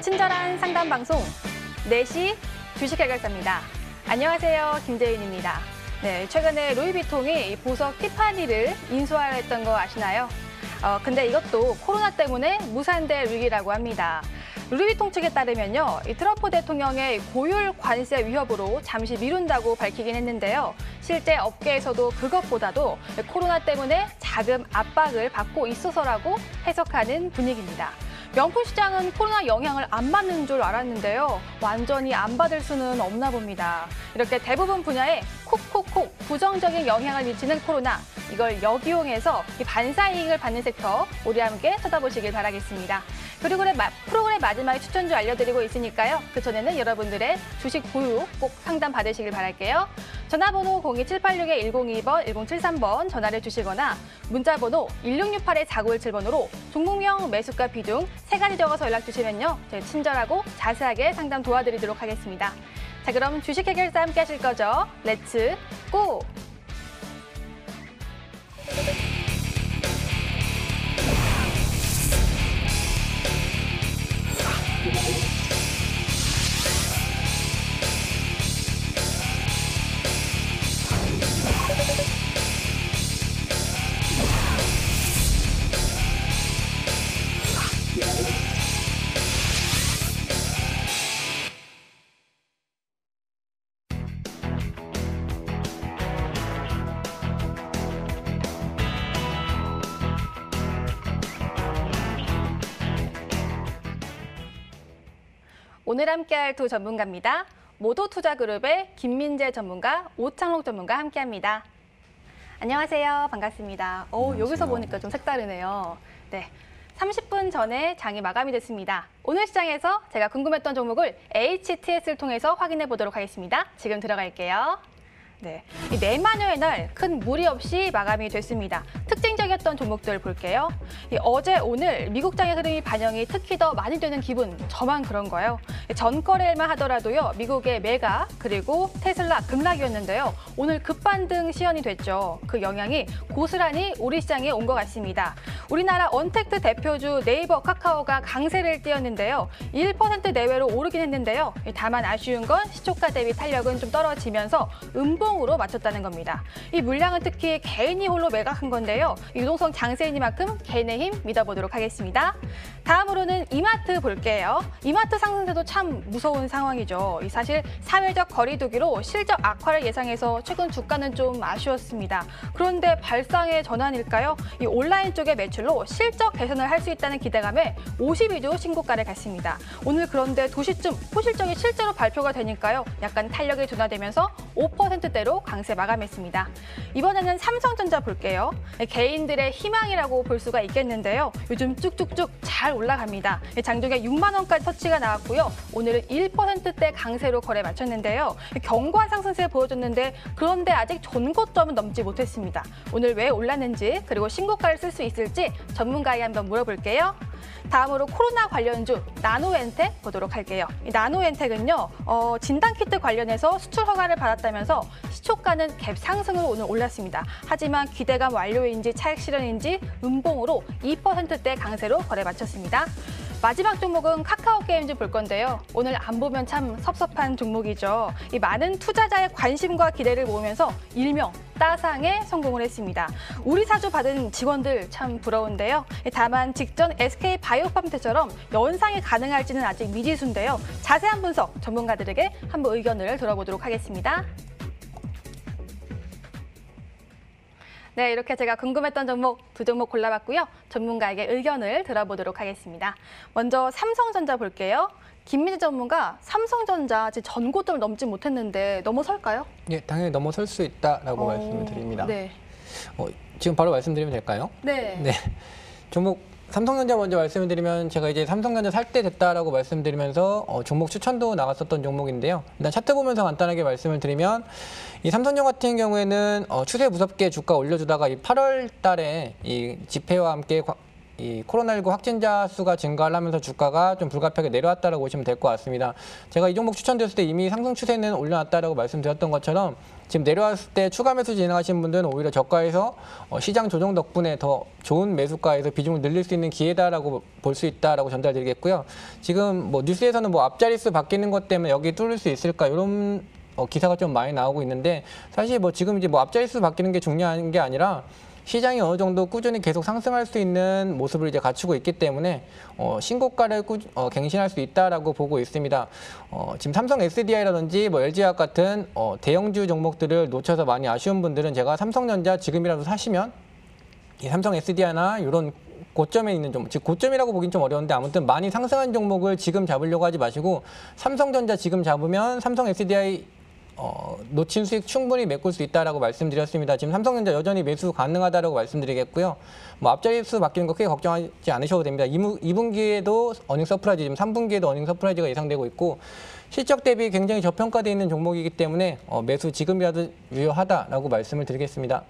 친절한 상담 방송 4시 주식 해결사입니다. 안녕하세요, 김재윤입니다. 네, 최근에 루이비통이 보석 티파니를 인수하려 했던 거 아시나요? 근데 이것도 코로나 때문에 무산될 위기라고 합니다. 루이비통 측에 따르면요, 이 트럼프 대통령의 고율 관세 위협으로 잠시 미룬다고 밝히긴 했는데요. 실제 업계에서도 그것보다도 코로나 때문에 자금 압박을 받고 있어서라고 해석하는 분위기입니다. 명품 시장은 코로나 영향을 안 받는 줄 알았는데요. 완전히 안 받을 수는 없나 봅니다. 이렇게 대부분 분야에 콕콕콕 부정적인 영향을 미치는 코로나, 이걸 역이용해서 이 반사이익을 받는 섹터, 우리 함께 쳐다보시길 바라겠습니다. 그리고 프로그램 마지막에 추천주 알려드리고 있으니까요. 그 전에는 여러분들의 주식 보유 꼭 상담 받으시길 바랄게요. 전화번호 02786-1022번, 1073번 전화를 주시거나 문자번호 1668-4917번으로 종목명, 매수가, 비중 3가지 적어서 연락 주시면요. 저희 친절하고 자세하게 상담 도와드리도록 하겠습니다. 자, 그럼 주식 해결사 함께 하실 거죠? 렛츠 고! 오늘 함께할 두 전문가입니다. 모도투자그룹의 김민재 전문가, 오창록 전문가 함께합니다. 안녕하세요. 반갑습니다. 안녕하세요. 여기서 보니까 좀 색다르네요. 네, 30분 전에 장이 마감이 됐습니다. 오늘 시장에서 제가 궁금했던 종목을 HTS를 통해서 확인해 보도록 하겠습니다. 지금 들어갈게요. 네, 이 내마녀의 날 큰 무리 없이 마감이 됐습니다. 특징적이었던 종목들 볼게요. 어제, 오늘 미국장의 흐름이 반영이 특히 더 많이 되는 기분, 저만 그런 거예요. 전거래일만 하더라도요, 미국의 메가 그리고 테슬라 급락이었는데요. 오늘 급반등 시연이 됐죠. 그 영향이 고스란히 우리 시장에 온 것 같습니다. 우리나라 언택트 대표주 네이버, 카카오가 강세를 띄었는데요. 1% 내외로 오르긴 했는데요. 다만 아쉬운 건 시초가 대비 탄력은 좀 떨어지면서 음봉으로 맞췄다는 겁니다. 이 물량은 특히 개인이 홀로 매각한 건데요. 유동성 장세이니만큼 개인의 힘 믿어보도록 하겠습니다. 다음으로는 이마트 볼게요. 이마트 상승세도 참 무서운 상황이죠. 사실 사회적 거리 두기로 실적 악화를 예상해서 최근 주가는 좀 아쉬웠습니다. 그런데 발상의 전환일까요? 이 온라인 쪽의 매출로 실적 개선을 할 수 있다는 기대감에 52주 신고가를 갔습니다. 오늘 그런데 2시쯤 포실적이 실제로 발표가 되니까요. 약간 탄력이 둔화되면서 5%대로 강세 마감했습니다. 이번에는 삼성전자 볼게요. 개인들의 희망이라고 볼 수가 있겠는데요. 요즘 쭉쭉쭉 잘 올라갑니다. 장중에 6만 원까지 터치가 나왔고요. 오늘은 1%대 강세로 거래 마쳤는데요. 견고한 상승세 보여줬는데 그런데 아직 전고점은 넘지 못했습니다. 오늘 왜 올랐는지 그리고 신고가를 쓸 수 있을지 전문가에게 한번 물어볼게요. 다음으로 코로나 관련주 나노엔텍 보도록 할게요. 이 나노엔텍은요, 진단키트 관련해서 수출 허가를 받았다면서 시초가는 갭 상승으로 오늘 올랐습니다. 하지만 기대감 완료인지 차익 실현인지 음봉으로 2%대 강세로 거래 마쳤습니다. 마지막 종목은 카카오게임즈 볼 건데요. 오늘 안 보면 참 섭섭한 종목이죠. 이 많은 투자자의 관심과 기대를 모으면서 일명 따상에 성공을 했습니다. 우리 사주 받은 직원들 참 부러운데요. 다만 직전 SK바이오팜테처럼 연상이 가능할지는 아직 미지수인데요. 자세한 분석 전문가들에게 한번 의견을 들어보도록 하겠습니다. 네, 이렇게 제가 궁금했던 종목 두 종목 골라봤고요. 전문가에게 의견을 들어보도록 하겠습니다. 먼저 삼성전자 볼게요. 김민재 전문가, 삼성전자 지금 전고점을 넘지 못했는데 넘어설까요? 예, 당연히 넘어설 수 있다라고 말씀을 드립니다. 네. 지금 바로 말씀드리면 될까요? 네. 네. 종목 삼성전자 먼저 말씀을 드리면 제가 이제 삼성전자 살 때 됐다라고 말씀드리면서 종목 추천도 나갔었던 종목인데요. 일단 차트 보면서 간단하게 말씀을 드리면 이 삼성전자 같은 경우에는 추세 무섭게 주가 올려주다가 이 8월 달에 이 집회와 함께 이 코로나19 확진자 수가 증가를 하면서 주가가 좀 불가피하게 내려왔다라고 보시면 될 것 같습니다. 제가 이 종목 추천드렸을 때 이미 상승 추세는 올려놨다라고 말씀드렸던 것처럼 지금 내려왔을 때 추가 매수 진행하신 분들은 오히려 저가에서 시장 조정 덕분에 더 좋은 매수가에서 비중을 늘릴 수 있는 기회다라고 볼 수 있다라고 전달드리겠고요. 지금 뭐 뉴스에서는 뭐 앞자릿수 바뀌는 것 때문에 여기 뚫을 수 있을까 이런 기사가 좀 많이 나오고 있는데 사실 뭐 지금 이제 뭐 앞자릿수 바뀌는 게 중요한 게 아니라 시장이 어느 정도 꾸준히 계속 상승할 수 있는 모습을 이제 갖추고 있기 때문에 신고가를 갱신할 수 있다라고 보고 있습니다. 지금 삼성 SDI라든지 뭐 LG화학 같은 대형주 종목들을 놓쳐서 많이 아쉬운 분들은 제가 삼성전자 지금이라도 사시면 이 삼성 SDI나 이런 고점에 있는 종목, 즉 고점이라고 보긴 좀 어려운데 아무튼 많이 상승한 종목을 지금 잡으려고 하지 마시고 삼성전자 지금 잡으면 삼성 SDI 놓친 수익 충분히 메꿀 수 있다라고 말씀드렸습니다. 지금 삼성전자 여전히 매수 가능하다라고 말씀드리겠고요. 뭐 앞자리수 바뀌는 거 크게 걱정하지 않으셔도 됩니다. 2분기에도 어닝 서프라이즈, 지금 3분기에도 어닝 서프라이즈가 예상되고 있고 실적 대비 굉장히 저평가되어 있는 종목이기 때문에 매수 지금이라도 유효하다라고 말씀을 드리겠습니다.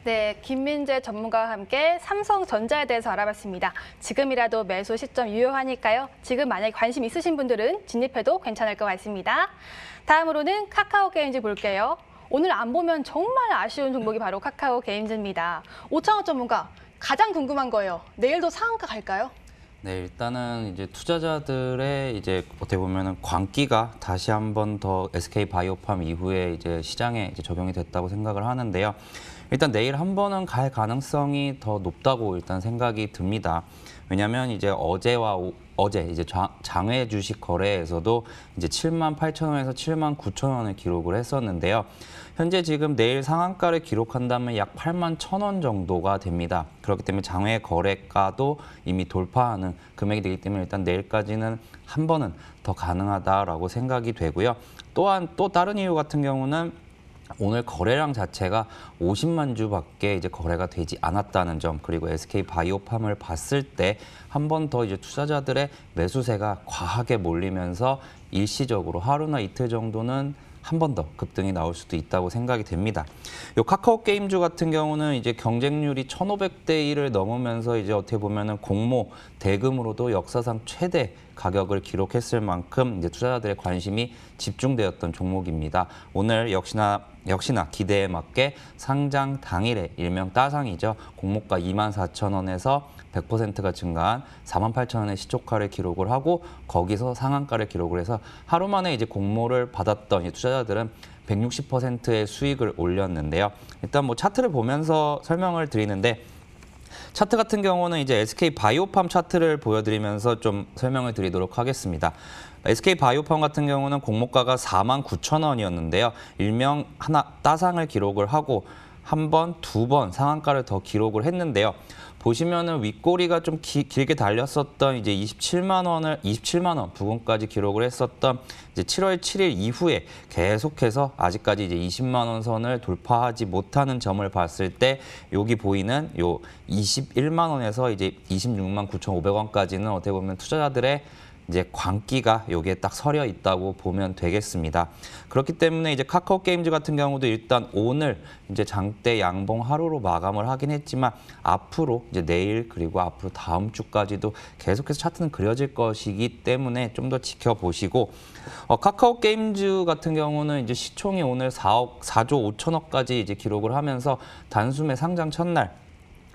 네, 김민재 전문가와 함께 삼성전자에 대해서 알아봤습니다. 지금이라도 매수 시점 유효하니까요. 지금 만약에 관심 있으신 분들은 진입해도 괜찮을 것 같습니다. 다음으로는 카카오게임즈 볼게요. 오늘 안 보면 정말 아쉬운 종목이 바로 카카오게임즈입니다. 오창호 전문가, 가장 궁금한 거예요. 내일도 상한가 갈까요? 네, 일단은 이제 투자자들의 이제 어떻게 보면은 광기가 다시 한번 더 SK 바이오팜 이후에 이제 시장에 이제 적용이 됐다고 생각을 하는데요. 일단 내일 한 번은 갈 가능성이 더 높다고 일단 생각이 듭니다. 왜냐하면 이제 어제 이제 장외 주식 거래에서도 이제 78,000원에서 79,000원을 기록을 했었는데요. 현재 지금 내일 상한가를 기록한다면 약 81,000원 정도가 됩니다. 그렇기 때문에 장외 거래가도 이미 돌파하는 금액이 되기 때문에 일단 내일까지는 한 번은 더 가능하다라고 생각이 되고요. 또한 또 다른 이유 같은 경우는 오늘 거래량 자체가 50만 주밖에 이제 거래가 되지 않았다는 점, 그리고 SK 바이오팜을 봤을 때 한 번 더 이제 투자자들의 매수세가 과하게 몰리면서 일시적으로 하루나 이틀 정도는 한 번 더 급등이 나올 수도 있다고 생각이 됩니다. 요 카카오 게임즈 같은 경우는 이제 경쟁률이 1,500대 1을 넘으면서 이제 어떻게 보면은 공모 대금으로도 역사상 최대 가격을 기록했을 만큼 이제 투자자들의 관심이 집중되었던 종목입니다. 오늘 역시나 기대에 맞게 상장 당일에 일명 따상이죠. 공모가 24,000원에서 100%가 증가한 48,000원의 시초가를 기록을 하고 거기서 상한가를 기록을 해서 하루 만에 이제 공모를 받았던 이 투자자들은 160%의 수익을 올렸는데요. 일단 뭐 차트를 보면서 설명을 드리는데 차트 같은 경우는 이제 SK 바이오팜 차트를 보여드리면서 좀 설명을 드리도록 하겠습니다. SK 바이오팜 같은 경우는 공모가가 49,000원이었는데요. 일명 하나 따상을 기록을 하고 한 번, 두 번 상한가를 더 기록을 했는데요. 보시면은 윗꼬리가 좀 길게 달렸었던 이제 27만 원 부근까지 기록을 했었던 이제 7월 7일 이후에 계속해서 아직까지 이제 20만 원 선을 돌파하지 못하는 점을 봤을 때 여기 보이는 요 21만 원에서 이제 26만 9,500원까지는 어떻게 보면 투자자들의 이제 광기가 여기에 딱 서려 있다고 보면 되겠습니다. 그렇기 때문에 이제 카카오 게임즈 같은 경우도 일단 오늘 이제 장대 양봉 하루로 마감을 하긴 했지만 앞으로 이제 내일 그리고 앞으로 다음 주까지도 계속해서 차트는 그려질 것이기 때문에 좀 더 지켜보시고 카카오 게임즈 같은 경우는 이제 시총이 오늘 4조 5천억까지 이제 기록을 하면서 단숨에 상장 첫날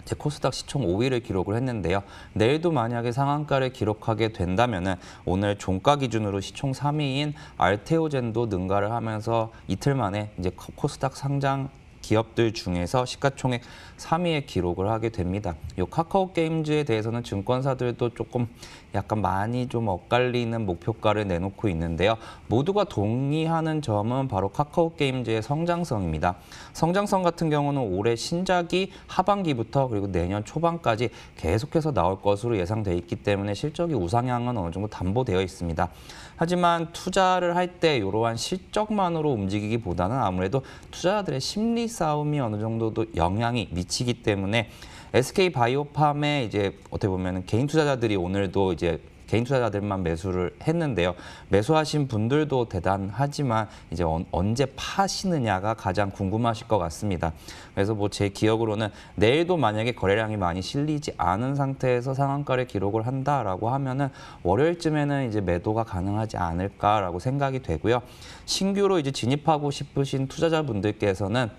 제 코스닥 시총 5위를 기록을 했는데요. 내일도 만약에 상한가를 기록하게 된다면은 오늘 종가 기준으로 시총 3위인 알테오젠도 능가를 하면서 이틀 만에 이제 코스닥 상장 기업들 중에서 시가총액 3위에 기록을 하게 됩니다. 이 카카오 게임즈에 대해서는 증권사들도 조금 약간 많이 좀 엇갈리는 목표가를 내놓고 있는데요. 모두가 동의하는 점은 바로 카카오 게임즈의 성장성입니다. 성장성 같은 경우는 올해 신작이 하반기부터 그리고 내년 초반까지 계속해서 나올 것으로 예상돼 있기 때문에 실적이 우상향은 어느 정도 담보되어 있습니다. 하지만 투자를 할 때 이러한 실적만으로 움직이기보다는 아무래도 투자자들의 심리 싸움이 어느 정도도 영향이 미치기 때문에 SK 바이오팜의 이제 어떻게 보면 개인 투자자들이 오늘도 이제 개인 투자자들만 매수를 했는데요. 매수하신 분들도 대단하지만 이제 언제 파시느냐가 가장 궁금하실 것 같습니다. 그래서 뭐 제 기억으로는 내일도 만약에 거래량이 많이 실리지 않은 상태에서 상한가를 기록을 한다라고 하면은 월요일쯤에는 이제 매도가 가능하지 않을까라고 생각이 되고요. 신규로 이제 진입하고 싶으신 투자자분들께서는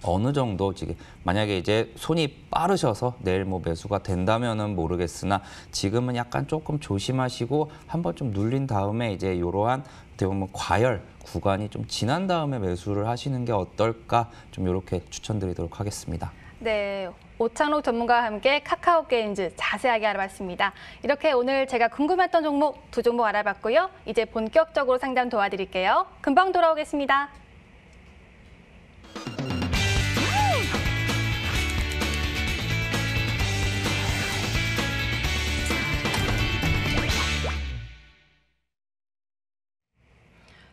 어느 정도 지금 만약에 이제 손이 빠르셔서 내일 뭐 매수가 된다면은 모르겠으나 지금은 약간 조금 조심하시고 한번 좀 눌린 다음에 이제 이러한 어떻게 보면 과열 구간이 좀 지난 다음에 매수를 하시는 게 어떨까 좀 이렇게 추천드리도록 하겠습니다. 네, 오창록 전문가와 함께 카카오 게임즈 자세하게 알아봤습니다. 이렇게 오늘 제가 궁금했던 종목 2종목 알아봤고요. 이제 본격적으로 상담 도와드릴게요. 금방 돌아오겠습니다.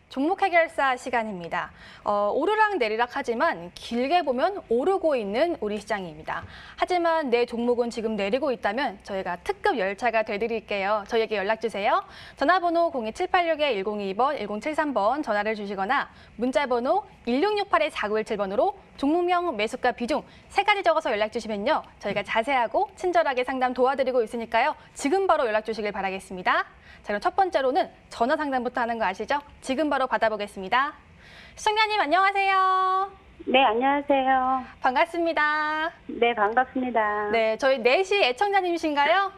종목 해결사 시간입니다. 오르락 내리락 하지만 길게 보면 오르고 있는 우리 시장입니다. 하지만 내 종목은 지금 내리고 있다면 저희가 특급 열차가 되드릴게요. 저희에게 연락주세요. 전화번호 02786-1022번, 1073번 전화를 주시거나 문자번호 1668-4917번으로 종목명, 매수가, 비중 3가지 적어서 연락 주시면요. 저희가 자세하고 친절하게 상담 도와드리고 있으니까요. 지금 바로 연락 주시길 바라겠습니다. 자, 그럼 첫 번째로는 전화 상담부터 하는 거 아시죠? 지금 바로 받아보겠습니다. 시청자님 안녕하세요. 네, 안녕하세요. 반갑습니다. 네, 반갑습니다. 네, 저희 4시 애청자님이신가요?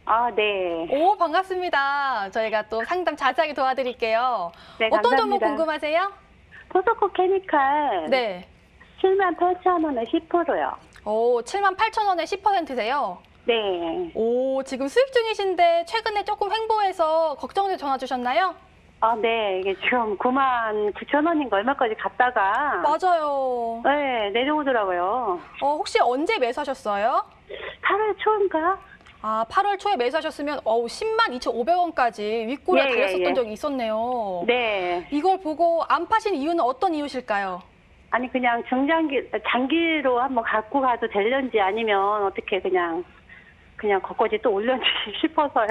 아, 네. 오, 반갑습니다. 저희가 또 상담 자세하게 도와드릴게요. 네, 어떤 종목 감사합니다. 궁금하세요? 포스코 케미칼 네. 78,000원에 10%요. 오, 78,000원에 10%세요? 네. 오, 지금 수익 중이신데 최근에 조금 횡보해서 걱정돼서 전화 주셨나요? 아, 네. 이게 지금 99,000원인가 얼마까지 갔다가 맞아요. 네, 내려오더라고요. 혹시 언제 매수하셨어요? 8월 초인가? 아, 8월 초에 매수하셨으면 102,500원까지 윗골에 예, 달렸었던 예. 적이 있었네요. 네. 이걸 보고 안 파신 이유는 어떤 이유실까요? 아니, 그냥 장기로 한번 갖고 가도 될런지 아니면 어떻게 그냥 겉거지 또 올렸지 싶어서요.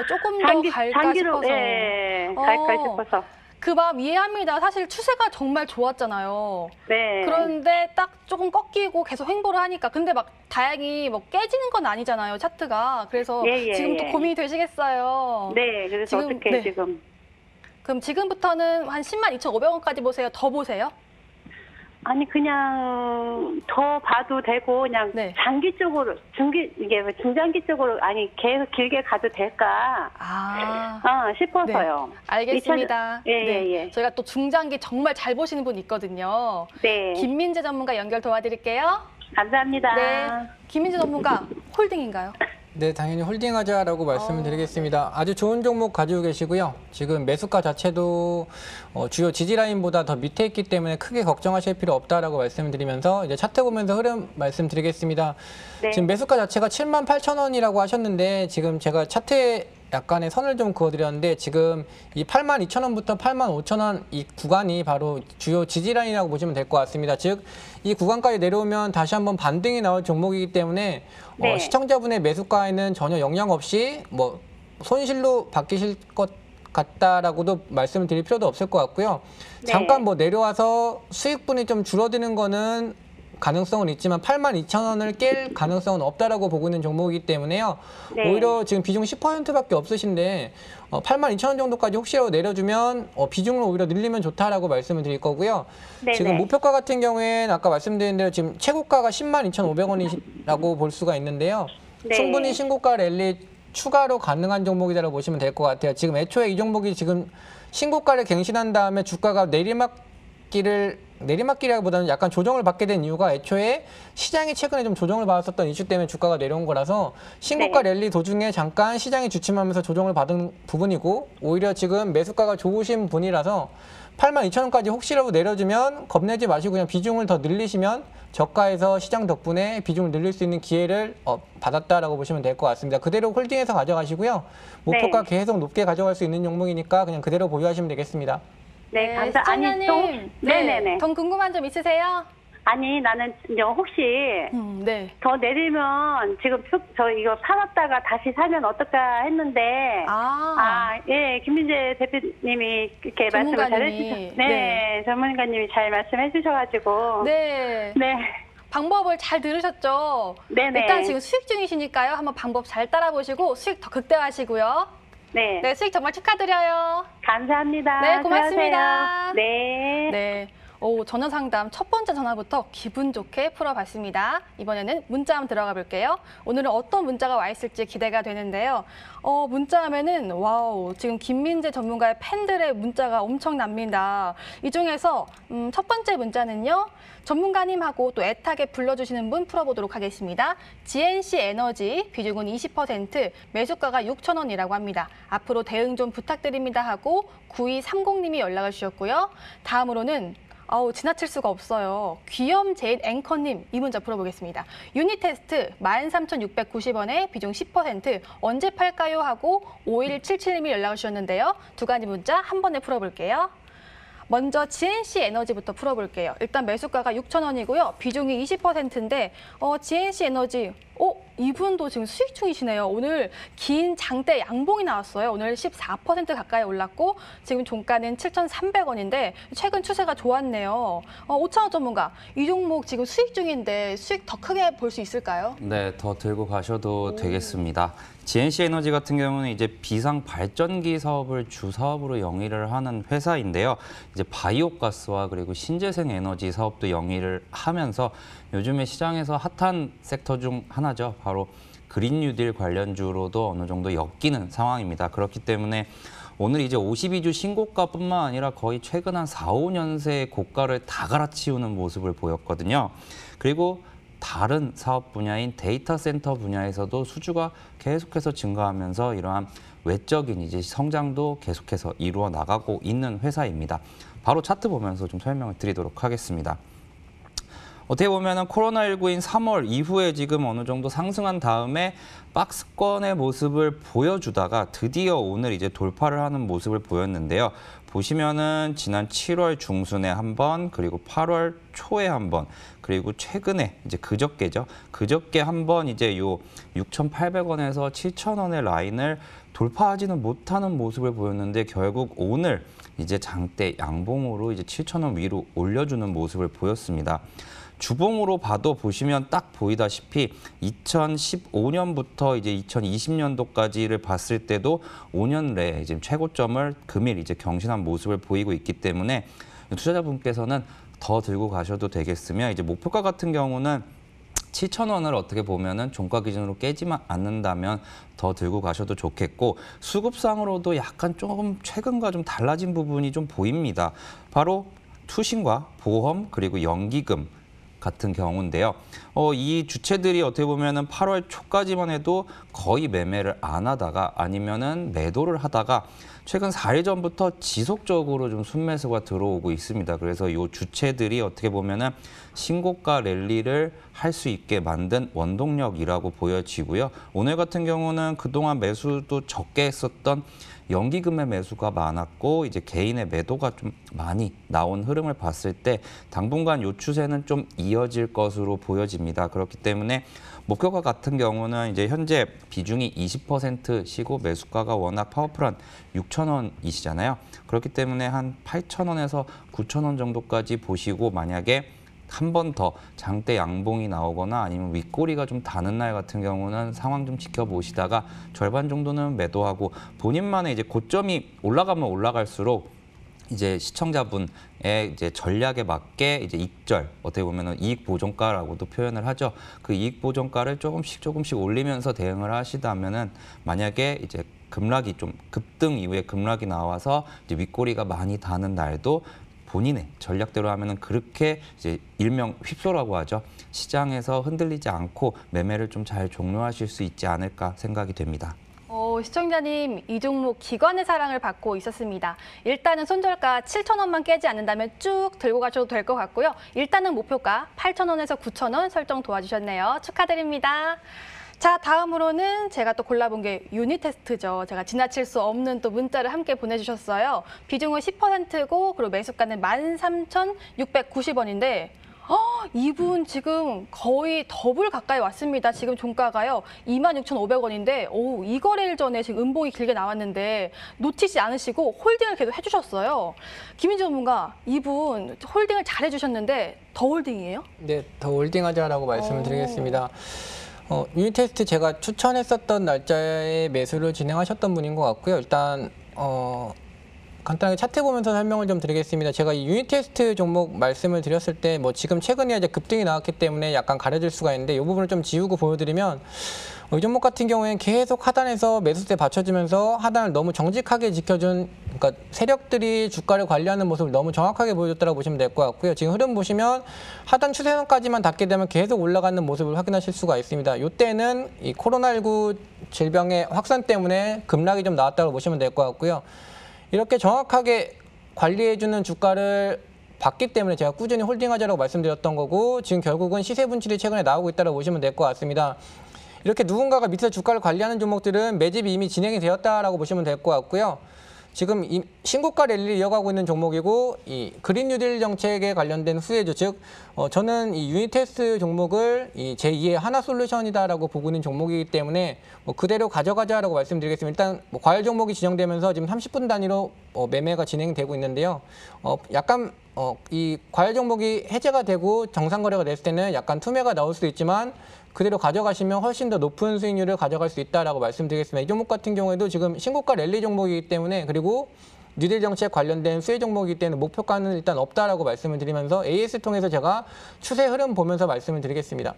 조금 더 갈까 장기로, 싶어서. 예, 갈까 싶어서. 그 마음 이해합니다. 사실 추세가 정말 좋았잖아요. 네. 그런데 딱 조금 꺾이고 계속 횡보를 하니까. 근데 막 다행히 뭐 깨지는 건 아니잖아요, 차트가. 그래서 예, 예, 지금 또 예. 고민이 되시겠어요. 네, 그래서 지금, 어떻게 네. 지금. 그럼 지금부터는 한 102,500원까지 보세요? 더 보세요? 아니, 그냥 더 봐도 되고, 그냥 네. 장기 쪽으로, 이게 중장기 쪽으로, 아니, 계속 길게 가도 될까? 싶어서요. 네, 알겠습니다. 예, 예, 예. 저희가 또 중장기 정말 잘 보시는 분 있거든요. 네. 김민재 전문가 연결 도와드릴게요. 감사합니다. 네, 김민재 전문가 홀딩인가요? 네, 당연히 홀딩하자라고 말씀을 드리겠습니다. 아주 좋은 종목 가지고 계시고요. 지금 매수가 자체도 주요 지지라인보다 더 밑에 있기 때문에 크게 걱정하실 필요 없다라고 말씀을 드리면서 이제 차트 보면서 흐름 말씀드리겠습니다. 네. 지금 매수가 자체가 78,000원이라고 하셨는데 지금 제가 차트에 약간의 선을 좀 그어드렸는데 지금 이 82,000원부터 85,000원 이 구간이 바로 주요 지지라인이라고 보시면 될 것 같습니다. 즉, 이 구간까지 내려오면 다시 한번 반등이 나올 종목이기 때문에 네. 시청자분의 매수가에는 전혀 영향 없이 뭐 손실로 바뀌실 것 같다라고도 말씀을 드릴 필요도 없을 것 같고요. 네. 잠깐 뭐 내려와서 수익분이 좀 줄어드는 거는 가능성은 있지만 82,000원을 깰 가능성은 없다라고 보고 있는 종목이기 때문에요. 네. 오히려 지금 비중 10%밖에 없으신데 82,000원 정도까지 혹시라도 내려주면 비중을 오히려 늘리면 좋다라고 말씀을 드릴 거고요. 네, 지금 네. 목표가 같은 경우에는 아까 말씀드린 대로 지금 최고가가 102,500원이라고 볼 수가 있는데요. 네. 충분히 신고가 랠리 추가로 가능한 종목이라고 보시면 될 것 같아요. 지금 애초에 이 종목이 지금 신고가를 갱신한 다음에 주가가 내리막길이라기보다는 약간 조정을 받게 된 이유가 애초에 시장이 최근에 좀 조정을 받았었던 이슈 때문에 주가가 내려온 거라서 신고가 네. 랠리 도중에 잠깐 시장이 주춤하면서 조정을 받은 부분이고 오히려 지금 매수가가 좋으신 분이라서 82,000원까지 혹시라도 내려주면 겁내지 마시고 그냥 비중을 더 늘리시면 저가에서 시장 덕분에 비중을 늘릴 수 있는 기회를 받았다라고 보시면 될 것 같습니다. 그대로 홀딩해서 가져가시고요. 목표가 네. 계속 높게 가져갈 수 있는 종목이니까 그냥 그대로 보유하시면 되겠습니다. 네, 아니, 또. 시청자님, 네네네. 더 궁금한 점 있으세요? 아니, 나는 이제 혹시 네. 더 내리면 지금 저 이거 팔았다가 다시 사면 어떨까 했는데 예, 김민재 대표님이 이렇게 말씀을 잘 전문가님이. 해주셔. 네, 전문가님이 잘 말씀해 주셔가지고. 네. 네. 방법을 잘 들으셨죠? 네네. 일단 지금 수익 중이시니까요. 한번 방법 잘 따라보시고 수익 더 극대화하시고요. 네. 네, 수익 정말 축하드려요. 감사합니다. 네, 고맙습니다. 수고하세요. 네. 네. 전화 상담 첫 번째 전화부터 기분 좋게 풀어봤습니다. 이번에는 문자 한번 들어가 볼게요. 오늘은 어떤 문자가 와 있을지 기대가 되는데요. 문자 하면은 와우, 지금 김민재 전문가의 팬들의 문자가 엄청납니다. 이 중에서 첫 번째 문자는요. 전문가님하고 또 애타게 불러주시는 분 풀어보도록 하겠습니다. GNC 에너지 비중은 20%, 매수가가 6,000원이라고 합니다. 앞으로 대응 좀 부탁드립니다 하고 9230님이 연락을 주셨고요. 다음으로는 지나칠 수가 없어요. 귀염제인 앵커님 이 문자 풀어보겠습니다. 유닛 테스트 13,690원에 비중 10% 언제 팔까요? 하고 5177님이 연락을 주셨는데요. 두 가지 문자 한 번에 풀어볼게요. 먼저 GNC 에너지부터 풀어볼게요. 일단 매수가가 6,000원이고요. 비중이 20%인데 GNC 에너지 이분도 지금 수익 중이시네요. 오늘 긴 장대 양봉이 나왔어요. 오늘 14% 가까이 올랐고 지금 종가는 7,300원인데 최근 추세가 좋았네요. 오창호 전문가, 이 종목 지금 수익 중인데 수익 더 크게 볼 수 있을까요? 네, 더 들고 가셔도 되겠습니다. GNC 에너지 같은 경우는 이제 비상 발전기 사업을 주 사업으로 영위를 하는 회사인데요. 이제 바이오가스와 그리고 신재생 에너지 사업도 영위를 하면서 요즘에 시장에서 핫한 섹터 중 하나죠. 바로 그린 뉴딜 관련주로도 어느 정도 엮이는 상황입니다. 그렇기 때문에 오늘 이제 52주 신고가뿐만 아니라 거의 최근 한 4, 5년새의 고가를 다 갈아치우는 모습을 보였거든요. 그리고 다른 사업 분야인 데이터 센터 분야에서도 수주가 계속해서 증가하면서 이러한 외적인 이제 성장도 계속해서 이루어 나가고 있는 회사입니다. 바로 차트 보면서 좀 설명을 드리도록 하겠습니다. 어떻게 보면은 코로나19인 3월 이후에 지금 어느 정도 상승한 다음에 박스권의 모습을 보여주다가 드디어 오늘 이제 돌파를 하는 모습을 보였는데요. 보시면은 지난 7월 중순에 한 번, 그리고 8월 초에 한 번, 그리고 최근에 이제 그저께죠. 그저께 한 번 이제 요 6,800원에서 7,000원의 라인을 돌파하지는 못하는 모습을 보였는데 결국 오늘 이제 장대 양봉으로 이제 7,000원 위로 올려주는 모습을 보였습니다. 주봉으로 봐도 보시면 딱 보이다시피 2015년부터 이제 2020년도까지를 봤을 때도 5년 내에 지금 최고점을 금일 이제 경신한 모습을 보이고 있기 때문에 투자자분께서는 더 들고 가셔도 되겠으며 이제 목표가 같은 경우는 7,000원을 어떻게 보면은 종가 기준으로 깨지만 않는다면 더 들고 가셔도 좋겠고 수급상으로도 약간 조금 최근과 좀 달라진 부분이 좀 보입니다. 바로 투신과 보험 그리고 연기금 같은 경우인데요. 이 주체들이 어떻게 보면은 8월 초까지만 해도 거의 매매를 안 하다가 아니면은 매도를 하다가 최근 4일 전부터 지속적으로 좀 순매수가 들어오고 있습니다. 그래서 이 주체들이 어떻게 보면은 신고가 랠리를 할 수 있게 만든 원동력이라고 보여지고요. 오늘 같은 경우는 그동안 매수도 적게 했었던 연기금의 매수가 많았고 이제 개인의 매도가 좀 많이 나온 흐름을 봤을 때 당분간 요 추세는 좀 이어질 것으로 보여집니다. 그렇기 때문에 목표가 같은 경우는 이제 현재 비중이 20%시고 매수가가 워낙 파워풀한 6,000원이시잖아요. 그렇기 때문에 한 8,000원에서 9,000원 정도까지 보시고 만약에 한 번 더 장대 양봉이 나오거나 아니면 윗꼬리가 좀 다는 날 같은 경우는 상황 좀 지켜보시다가 절반 정도는 매도하고 본인만의 이제 고점이 올라가면 올라갈수록 이제 시청자분의 이제 전략에 맞게 이제 익절 어떻게 보면은 이익 보존가라고도 표현을 하죠. 그 이익 보존가를 조금씩 올리면서 대응을 하시다면은 만약에 이제 급락이 좀 급등 이후에 급락이 나와서 이제 윗꼬리가 많이 다는 날도 본인의 전략대로 하면은 그렇게 이제 일명 휩소라고 하죠. 시장에서 흔들리지 않고 매매를 좀 잘 종료하실 수 있지 않을까 생각이 됩니다. 시청자님, 이 종목 기관의 사랑을 받고 있었습니다. 일단은 손절가 7,000원만 깨지 않는다면 쭉 들고 가셔도 될 것 같고요. 일단은 목표가 8,000원에서 9,000원 설정 도와주셨네요. 축하드립니다. 자, 다음으로는 제가 또 골라본 게 유닛 테스트죠. 제가 지나칠 수 없는 또 문자를 함께 보내주셨어요. 비중은 10%고 그리고 매수가는 13,690원인데 이분 지금 거의 더블 가까이 왔습니다. 지금 종가가요. 26,500원인데 이 거래일 전에 지금 음봉이 길게 나왔는데 놓치지 않으시고 홀딩을 계속 해주셨어요. 김민재 전문가, 이분 홀딩을 잘 해주셨는데 더 홀딩이에요? 네, 더 홀딩하자라고 말씀을 드리겠습니다. 유닛 테스트 제가 추천했었던 날짜에 매수를 진행하셨던 분인 것 같고요. 일단 간단하게 차트 보면서 설명을 좀 드리겠습니다. 제가 이 유닛 테스트 종목 말씀을 드렸을 때 뭐 지금 최근에 이제 급등이 나왔기 때문에 약간 가려질 수가 있는데 이 부분을 좀 지우고 보여드리면 이 종목 같은 경우에는 계속 하단에서 매수세 받쳐주면서 하단을 너무 정직하게 지켜준, 그러니까 세력들이 주가를 관리하는 모습을 너무 정확하게 보여줬다고 보시면 될 것 같고요. 지금 흐름 보시면 하단 추세선까지만 닿게 되면 계속 올라가는 모습을 확인하실 수가 있습니다. 이때는 이 코로나19 질병의 확산 때문에 급락이 좀 나왔다고 보시면 될 것 같고요. 이렇게 정확하게 관리해주는 주가를 봤기 때문에 제가 꾸준히 홀딩하자라고 말씀드렸던 거고, 지금 결국은 시세 분출이 최근에 나오고 있다고 보시면 될 것 같습니다. 이렇게 누군가가 밑에서 주가를 관리하는 종목들은 매집이 이미 진행이 되었다라고 보시면 될 것 같고요. 지금 이 신고가 랠리를 이어가고 있는 종목이고, 이 그린 뉴딜 정책에 관련된 수혜주, 즉 저는 이 유닛 테스트 종목을 이 제2의 하나솔루션이다라고 보고 있는 종목이기 때문에 그대로 가져가자라고 말씀드리겠습니다. 일단 과열 종목이 지정되면서 지금 30분 단위로 매매가 진행되고 있는데요. 약간 이 과열 종목이 해제가 되고 정상 거래가 됐을 때는 약간 투매가 나올 수도 있지만, 그대로 가져가시면 훨씬 더 높은 수익률을 가져갈 수 있다라고 말씀드리겠습니다. 이 종목 같은 경우에도 지금 신고가 랠리 종목이기 때문에, 그리고 뉴딜 정책 관련된 수혜 종목이기 때문에 목표가는 일단 없다라고 말씀을 드리면서 AS 통해서 제가 추세 흐름 보면서 말씀을 드리겠습니다.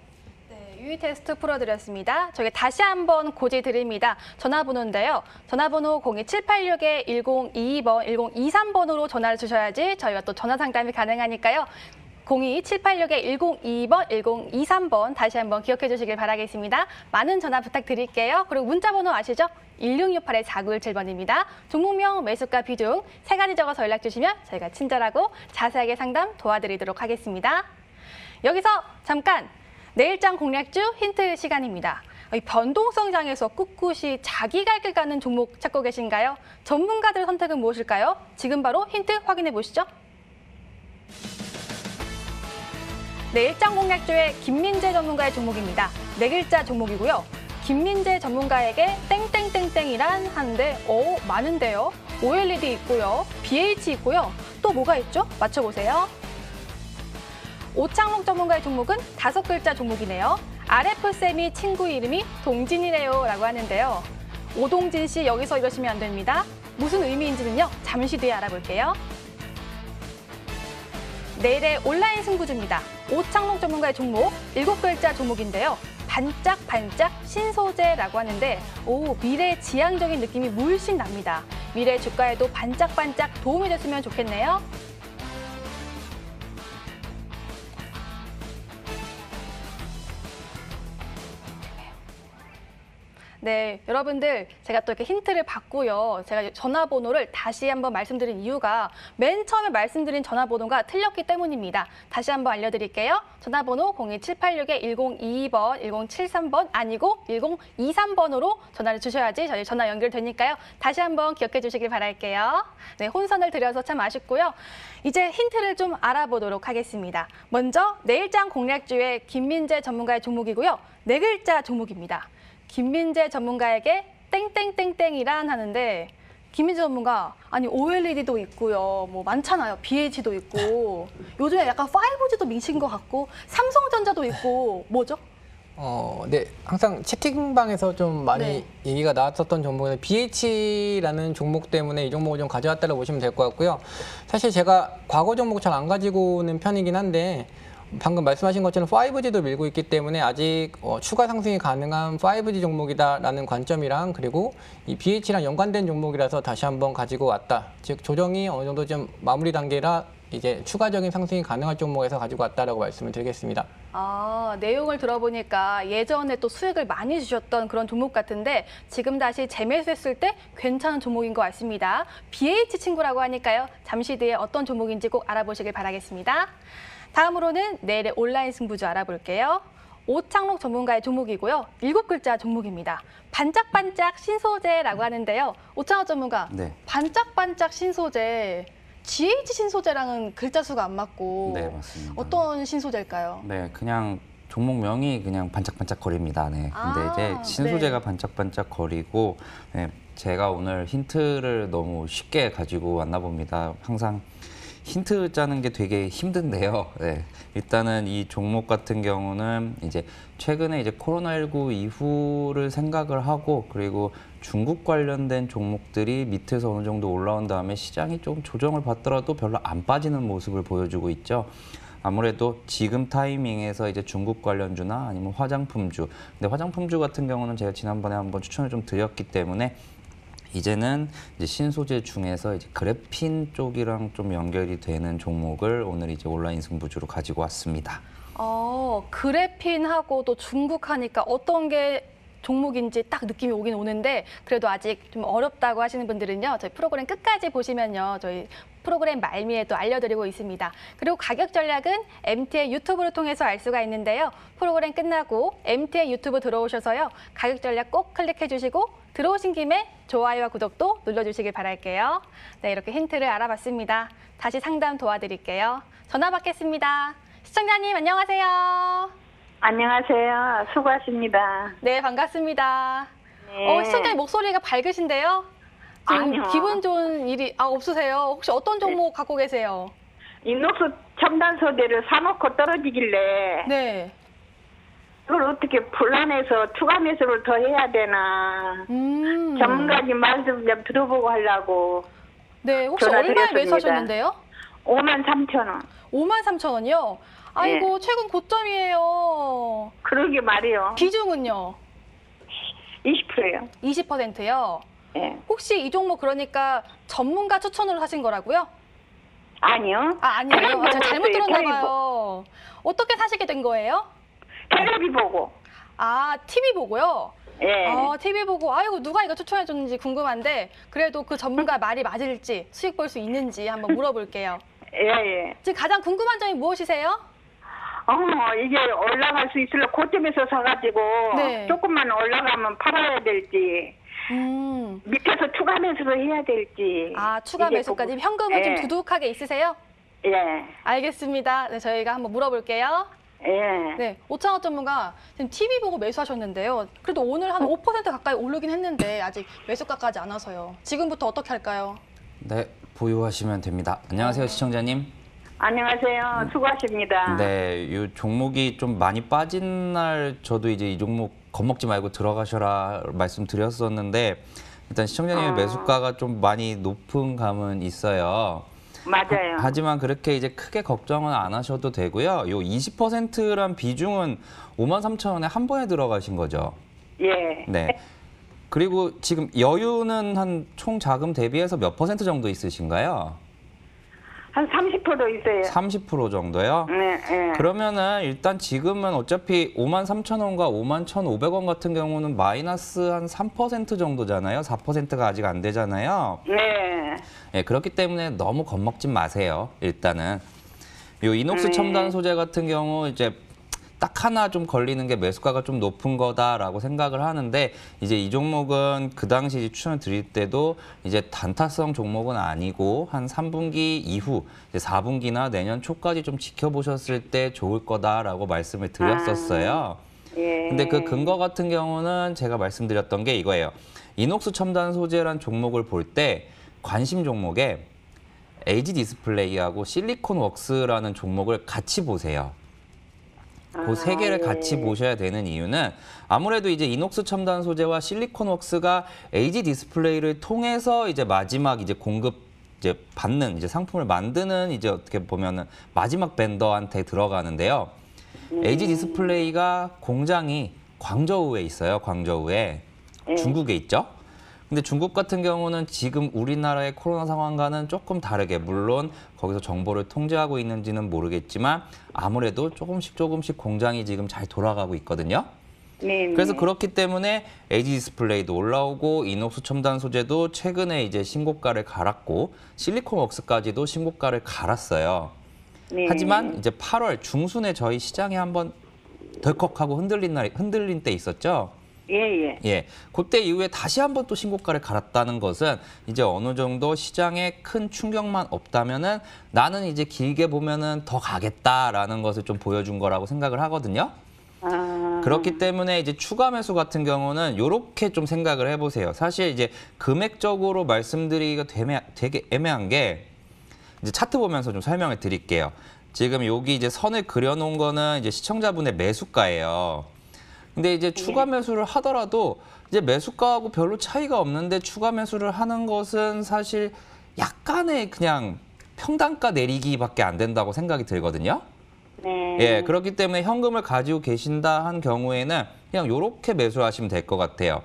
네, 유닛 테스트 풀어드렸습니다. 저기 다시 한번 고지 드립니다. 전화번호인데요. 전화번호 02786-1022번, 1023번으로 전화를 주셔야지 저희가 또 전화 상담이 가능하니까요. 02786-1022번, 1023번 다시 한번 기억해 주시길 바라겠습니다. 많은 전화 부탁드릴게요. 그리고 문자번호 아시죠? 1668-4917번입니다. 종목명, 매수가, 비중 3가지 적어서 연락 주시면 저희가 친절하고 자세하게 상담 도와드리도록 하겠습니다. 여기서 잠깐 내일장 공략주 힌트 시간입니다. 이 변동성장에서 꿋꿋이 자기 갈 길 가는 종목 찾고 계신가요? 전문가들 선택은 무엇일까요? 지금 바로 힌트 확인해 보시죠. 내일장 공략주의 김민재 전문가의 종목입니다. 4글자 종목이고요. 김민재 전문가에게 땡땡땡땡이란 하는데 많은데요. OLED 있고요. BH 있고요. 또 뭐가 있죠? 맞춰보세요. 오창록 전문가의 종목은 5글자 종목이네요. RF쌤이 친구 이름이 동진이래요 라고 하는데요. 오동진 씨 여기서 이러시면 안 됩니다. 무슨 의미인지는요. 잠시 뒤에 알아볼게요. 내일의 온라인 승부주입니다. 오창록 전문가의 종목 7글자 종목인데요. 반짝반짝 신소재라고 하는데 미래 지향적인 느낌이 물씬 납니다. 미래 주가에도 반짝반짝 도움이 됐으면 좋겠네요. 네, 여러분들 제가 또 이렇게 힌트를 받고요. 제가 전화번호를 다시 한번 말씀드린 이유가 맨 처음에 말씀드린 전화번호가 틀렸기 때문입니다. 다시 한번 알려드릴게요. 전화번호 02786-1022번, 1073번 아니고 1023번으로 전화를 주셔야지 저희 전화 연결되니까요. 다시 한번 기억해 주시길 바랄게요. 네, 혼선을 드려서 참 아쉽고요. 이제 힌트를 좀 알아보도록 하겠습니다. 먼저 내일장 공략주의 김민재 전문가의 종목이고요. 4글자 종목입니다. 김민재 전문가에게 땡땡땡땡이란 하는데, 김민재 전문가, 아니 OLED도 있고요. 뭐 많잖아요. BH도 있고. 요즘에 약간 5G도 미친 것 같고, 삼성전자도 있고, 뭐죠? 네, 항상 채팅방에서 좀 많이 네. 얘기가 나왔었던 종목은 BH라는 종목 때문에 이 종목을 좀 가져왔다고 보시면 될 것 같고요. 사실 제가 과거 종목 잘 안 가지고 오는 편이긴 한데, 방금 말씀하신 것처럼 5G도 밀고 있기 때문에 아직 추가 상승이 가능한 5G 종목이다라는 관점이랑, 그리고 이 BH랑 연관된 종목이라서 다시 한번 가지고 왔다. 즉 조정이 어느 정도 좀 마무리 단계라 이제 추가적인 상승이 가능할 종목에서 가지고 왔다라고 말씀을 드리겠습니다. 내용을 들어보니까 예전에 또 수익을 많이 주셨던 그런 종목 같은데 지금 다시 재매수했을 때 괜찮은 종목인 것 같습니다. BH 친구라고 하니까요. 잠시 뒤에 어떤 종목인지 꼭 알아보시길 바라겠습니다. 다음으로는 내일의 온라인 승부주 알아볼게요. 오창록 전문가의 종목이고요. 7글자 종목입니다. 반짝반짝 신소재라고 하는데요. 오창록 전문가, 네. 반짝반짝 신소재 GH 신소재랑은 글자 수가 안 맞고 네, 맞습니다. 어떤 신소재일까요? 네, 그냥 종목명이 그냥 반짝반짝거립니다. 네. 근데 아, 이제 신소재가 네. 반짝반짝거리고 네, 제가 오늘 힌트를 너무 쉽게 가지고 왔나 봅니다. 항상 힌트 짜는 게 되게 힘든데요. 네. 일단은 이 종목 같은 경우는 이제 최근에 이제 코로나19 이후를 생각을 하고 그리고 중국 관련된 종목들이 밑에서 어느 정도 올라온 다음에 시장이 좀 조정을 받더라도 별로 안 빠지는 모습을 보여주고 있죠. 아무래도 지금 타이밍에서 이제 중국 관련주나 아니면 화장품주. 근데 화장품주 같은 경우는 제가 지난번에 한번 추천을 좀 드렸기 때문에 이제는 이제 신소재 중에서 이제 그래핀 쪽이랑 좀 연결이 되는 종목을 오늘 이제 온라인 승부주로 가지고 왔습니다. 그래핀하고 또 중국 하니까 어떤 게 종목인지 딱 느낌이 오긴 오는데 그래도 아직 좀 어렵다고 하시는 분들은요. 저희 프로그램 끝까지 보시면요. 저희 프로그램 말미에 또 알려드리고 있습니다. 그리고 가격 전략은 MT의 유튜브를 통해서 알 수가 있는데요. 프로그램 끝나고 MT의 유튜브 들어오셔서요. 가격 전략 꼭 클릭해 주시고 들어오신 김에 좋아요와 구독도 눌러주시길 바랄게요. 네, 이렇게 힌트를 알아봤습니다. 다시 상담 도와드릴게요. 전화 받겠습니다. 시청자님 안녕하세요. 안녕하세요. 수고하십니다. 네, 반갑습니다. 네. 시청자님 목소리가 밝으신데요? 지금 아니요. 기분 좋은 일이 없으세요? 혹시 어떤 종목 갖고 계세요? 인옥수 첨단 소재를 사놓고 떨어지길래 네. 이걸 어떻게 불안해서 추가 매수를 더 해야 되나 전문가님 말씀 좀 들어보고 하려고 네, 혹시 얼마에 전화드렸습니다. 매수하셨는데요? 53,000원. 53,000원이요? 아이고, 최근 고점이에요. 그러게 말이요. 비중은요? 20%요. 20%요? 예. 혹시 이 종목 그러니까 전문가 추천으로 하신 거라고요? 아니요. 아니에요. 제가 잘못 텔레비 들었나 보고. 봐요. 어떻게 사시게 된 거예요? 텔레비 보고. TV 보고요? 예. TV 보고, 아이고, 누가 이거 추천해줬는지 궁금한데, 그래도 그 전문가 말이 맞을지, 수익 볼 수 있는지 한번 물어볼게요. 예. 지금 가장 궁금한 점이 무엇이세요? 이게 올라갈 수 있을래 고점에서 사가지고 네. 조금만 올라가면 팔아야 될지 밑에서 추가 매수를 해야 될지. 추가 이게 매수까지 보고. 현금은 좀 예. 두둑하게 있으세요? 예. 알겠습니다. 네, 저희가 한번 물어볼게요. 예. 네, 오창호 전문가 지금 TV 보고 매수하셨는데요. 그래도 오늘 한 5% 가까이 오르긴 했는데 아직 매수가까지 안 와서요. 지금부터 어떻게 할까요? 네, 보유하시면 됩니다. 안녕하세요, 시청자님. 안녕하세요. 수고하십니다. 네, 이 종목이 좀 많이 빠진 날 저도 이제 이 종목 겁먹지 말고 들어가셔라 말씀드렸었는데 일단 시청자님의 매수가가 좀 많이 높은 감은 있어요. 맞아요. 하지만 그렇게 이제 크게 걱정은 안 하셔도 되고요. 요 20%란 비중은 53,000원에 한 번에 들어가신 거죠. 예. 네. 그리고 지금 여유는 한 총 자금 대비해서 몇 % 정도 있으신가요? 한 30% 있어요. 30% 정도요? 네, 예. 그러면은 일단 지금은 어차피 53,000원과 51,500원 같은 경우는 마이너스 한 3% 정도잖아요. 4%가 아직 안 되잖아요. 네. 예, 그렇기 때문에 너무 겁먹지 마세요. 일단은 요 이녹스 첨단 소재 같은 경우 이제 딱 하나 좀 걸리는 게 매수가가 좀 높은 거다라고 생각을 하는데 이제 이 종목은 그 당시 이제 추천을 드릴 때도 이제 단타성 종목은 아니고 한 3분기 이후 이제 4분기나 내년 초까지 좀 지켜보셨을 때 좋을 거다라고 말씀을 드렸었어요. 예. 근데 그 근거 같은 경우는 제가 말씀드렸던 게 이거예요. 이녹스 첨단 소재란 종목을 볼 때 관심 종목에 LG 디스플레이하고 실리콘 웍스라는 종목을 같이 보세요. 그 세 개를 예. 같이 보셔야 되는 이유는 아무래도 이제 이녹스 첨단 소재와 실리콘 웍스가 LG 디스플레이를 통해서 이제 마지막 이제 공급 이제 받는 이제 상품을 만드는 이제 어떻게 보면은 마지막 벤더한테 들어가는데요. LG 디스플레이가 공장이 광저우에 있어요. 광저우에 중국에 있죠. 근데 중국 같은 경우는 지금 우리나라의 코로나 상황과는 조금 다르게 물론 거기서 정보를 통제하고 있는지는 모르겠지만 아무래도 조금씩 공장이 지금 잘 돌아가고 있거든요. 네. 그래서 그렇기 때문에 LG 디스플레이도 올라오고 이녹스 첨단 소재도 최근에 이제 신고가를 갈았고 실리콘 웍스까지도 신고가를 갈았어요. 네. 하지만 이제 8월 중순에 저희 시장이 한번 덜컥하고 흔들린 때 있었죠. 예. 예, 그때 이후에 다시 한번 또 신고가를 갈았다는 것은 이제 어느 정도 시장에 큰 충격만 없다면은 나는 이제 길게 보면은 더 가겠다라는 것을 좀 보여준 거라고 생각을 하거든요. 그렇기 때문에 이제 추가 매수 같은 경우는 이렇게 좀 생각을 해보세요. 사실 이제 금액적으로 말씀드리기가 되게 애매한 게 이제 차트 보면서 좀 설명을 드릴게요. 지금 여기 이제 선을 그려놓은 거는 이제 시청자분의 매수가예요. 근데 이제 추가 매수를 하더라도 이제 매수가하고 별로 차이가 없는데 추가 매수를 하는 것은 사실 약간의 그냥 평단가 내리기밖에 안 된다고 생각이 들거든요. 네. 예, 그렇기 때문에 현금을 가지고 계신다 한 경우에는 그냥 이렇게 매수하시면 될 것 같아요.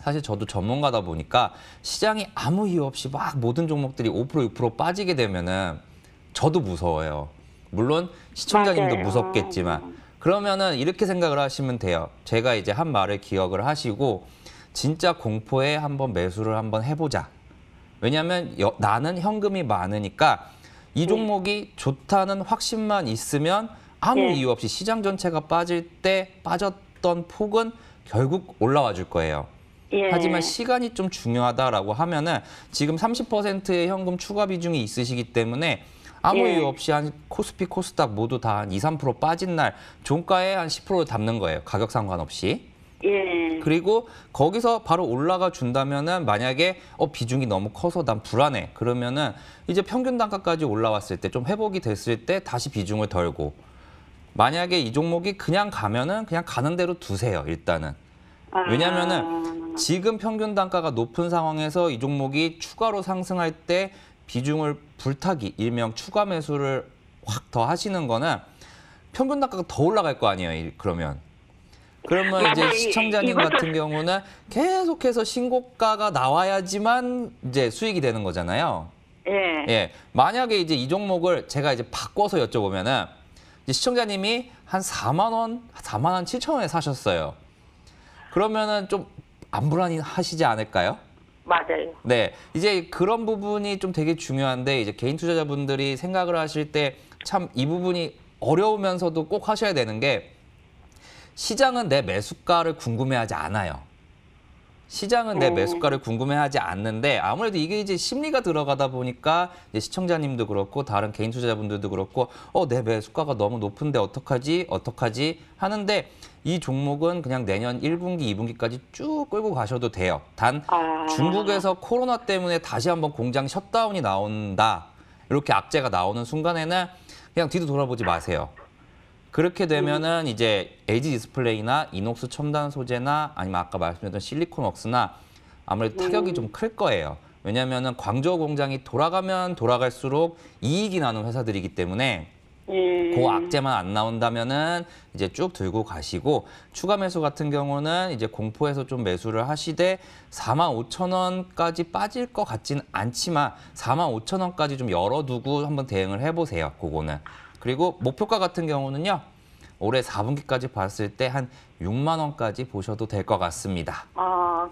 사실 저도 전문가다 보니까 시장이 아무 이유 없이 막 모든 종목들이 5% 6% 빠지게 되면은 저도 무서워요. 물론 시청자님도 맞아요. 무섭겠지만 그러면은 이렇게 생각을 하시면 돼요. 제가 이제 한 말을 기억을 하시고 진짜 공포에 한번 매수를 한번 해보자. 왜냐하면 나는 현금이 많으니까 이 종목이 좋다는 확신만 있으면 아무 예. 이유 없이 시장 전체가 빠질 때 빠졌던 폭은 결국 올라와 줄 거예요. 예. 하지만 시간이 좀 중요하다라고 하면은 지금 30%의 현금 추가 비중이 있으시기 때문에 아무 예. 이유 없이 한 코스피, 코스닥 모두 다 한 2, 3% 빠진 날 종가에 한 10%를 담는 거예요. 가격 상관없이. 예. 그리고 거기서 바로 올라가 준다면은 만약에 비중이 너무 커서 난 불안해. 그러면은 이제 평균 단가까지 올라왔을 때 좀 회복이 됐을 때 다시 비중을 덜고 만약에 이 종목이 그냥 가면은 그냥 가는 대로 두세요. 일단은. 왜냐면은 지금 평균 단가가 높은 상황에서 이 종목이 추가로 상승할 때 비중을 불타기, 일명 추가 매수를 확 더 하시는 거는 평균 단가가 더 올라갈 거 아니에요. 그러면 이제 맞아요. 시청자님 이것도- 같은 경우는 계속해서 신고가가 나와야지만 이제 수익이 되는 거잖아요. 예. 예, 만약에 이제 이 종목을 제가 이제 바꿔서 여쭤보면은 이제 시청자님이 한 4만 원, 4만 7천 원에 사셨어요. 그러면은 좀 안 불안하시지 않을까요? 맞아요. 네, 이제 그런 부분이 좀 되게 중요한데 이제 개인 투자자분들이 생각을 하실 때 참 이 부분이 어려우면서도 꼭 하셔야 되는 게 시장은 내 매수가를 궁금해하지 않아요. 시장은 내 매수가를 궁금해하지 않는데 아무래도 이게 이제 심리가 들어가다 보니까 이제 시청자님도 그렇고 다른 개인 투자자분들도 그렇고 내 매수가가 너무 높은데 어떡하지 하는데 이 종목은 그냥 내년 1분기, 2분기까지 쭉 끌고 가셔도 돼요. 단 중국에서 코로나 때문에 다시 한번 공장 셧다운이 나온다. 이렇게 악재가 나오는 순간에는 그냥 뒤도 돌아보지 마세요. 그렇게 되면은 이제 LG 디스플레이나 이녹스 첨단 소재나 아니면 아까 말씀드렸던 실리콘웍스나 아무래도 타격이 좀 클 거예요. 왜냐하면은 광저우 공장이 돌아가면 돌아갈수록 이익이 나는 회사들이기 때문에 그 악재만 안 나온다면은 이제 쭉 들고 가시고 추가 매수 같은 경우는 이제 공포에서 좀 매수를 하시되 45,000원까지 빠질 것 같지는 않지만 45,000원까지 좀 열어두고 한번 대응을 해보세요. 그거는. 그리고 목표가 같은 경우는요. 올해 4분기까지 봤을 때 한 6만 원까지 보셔도 될 것 같습니다.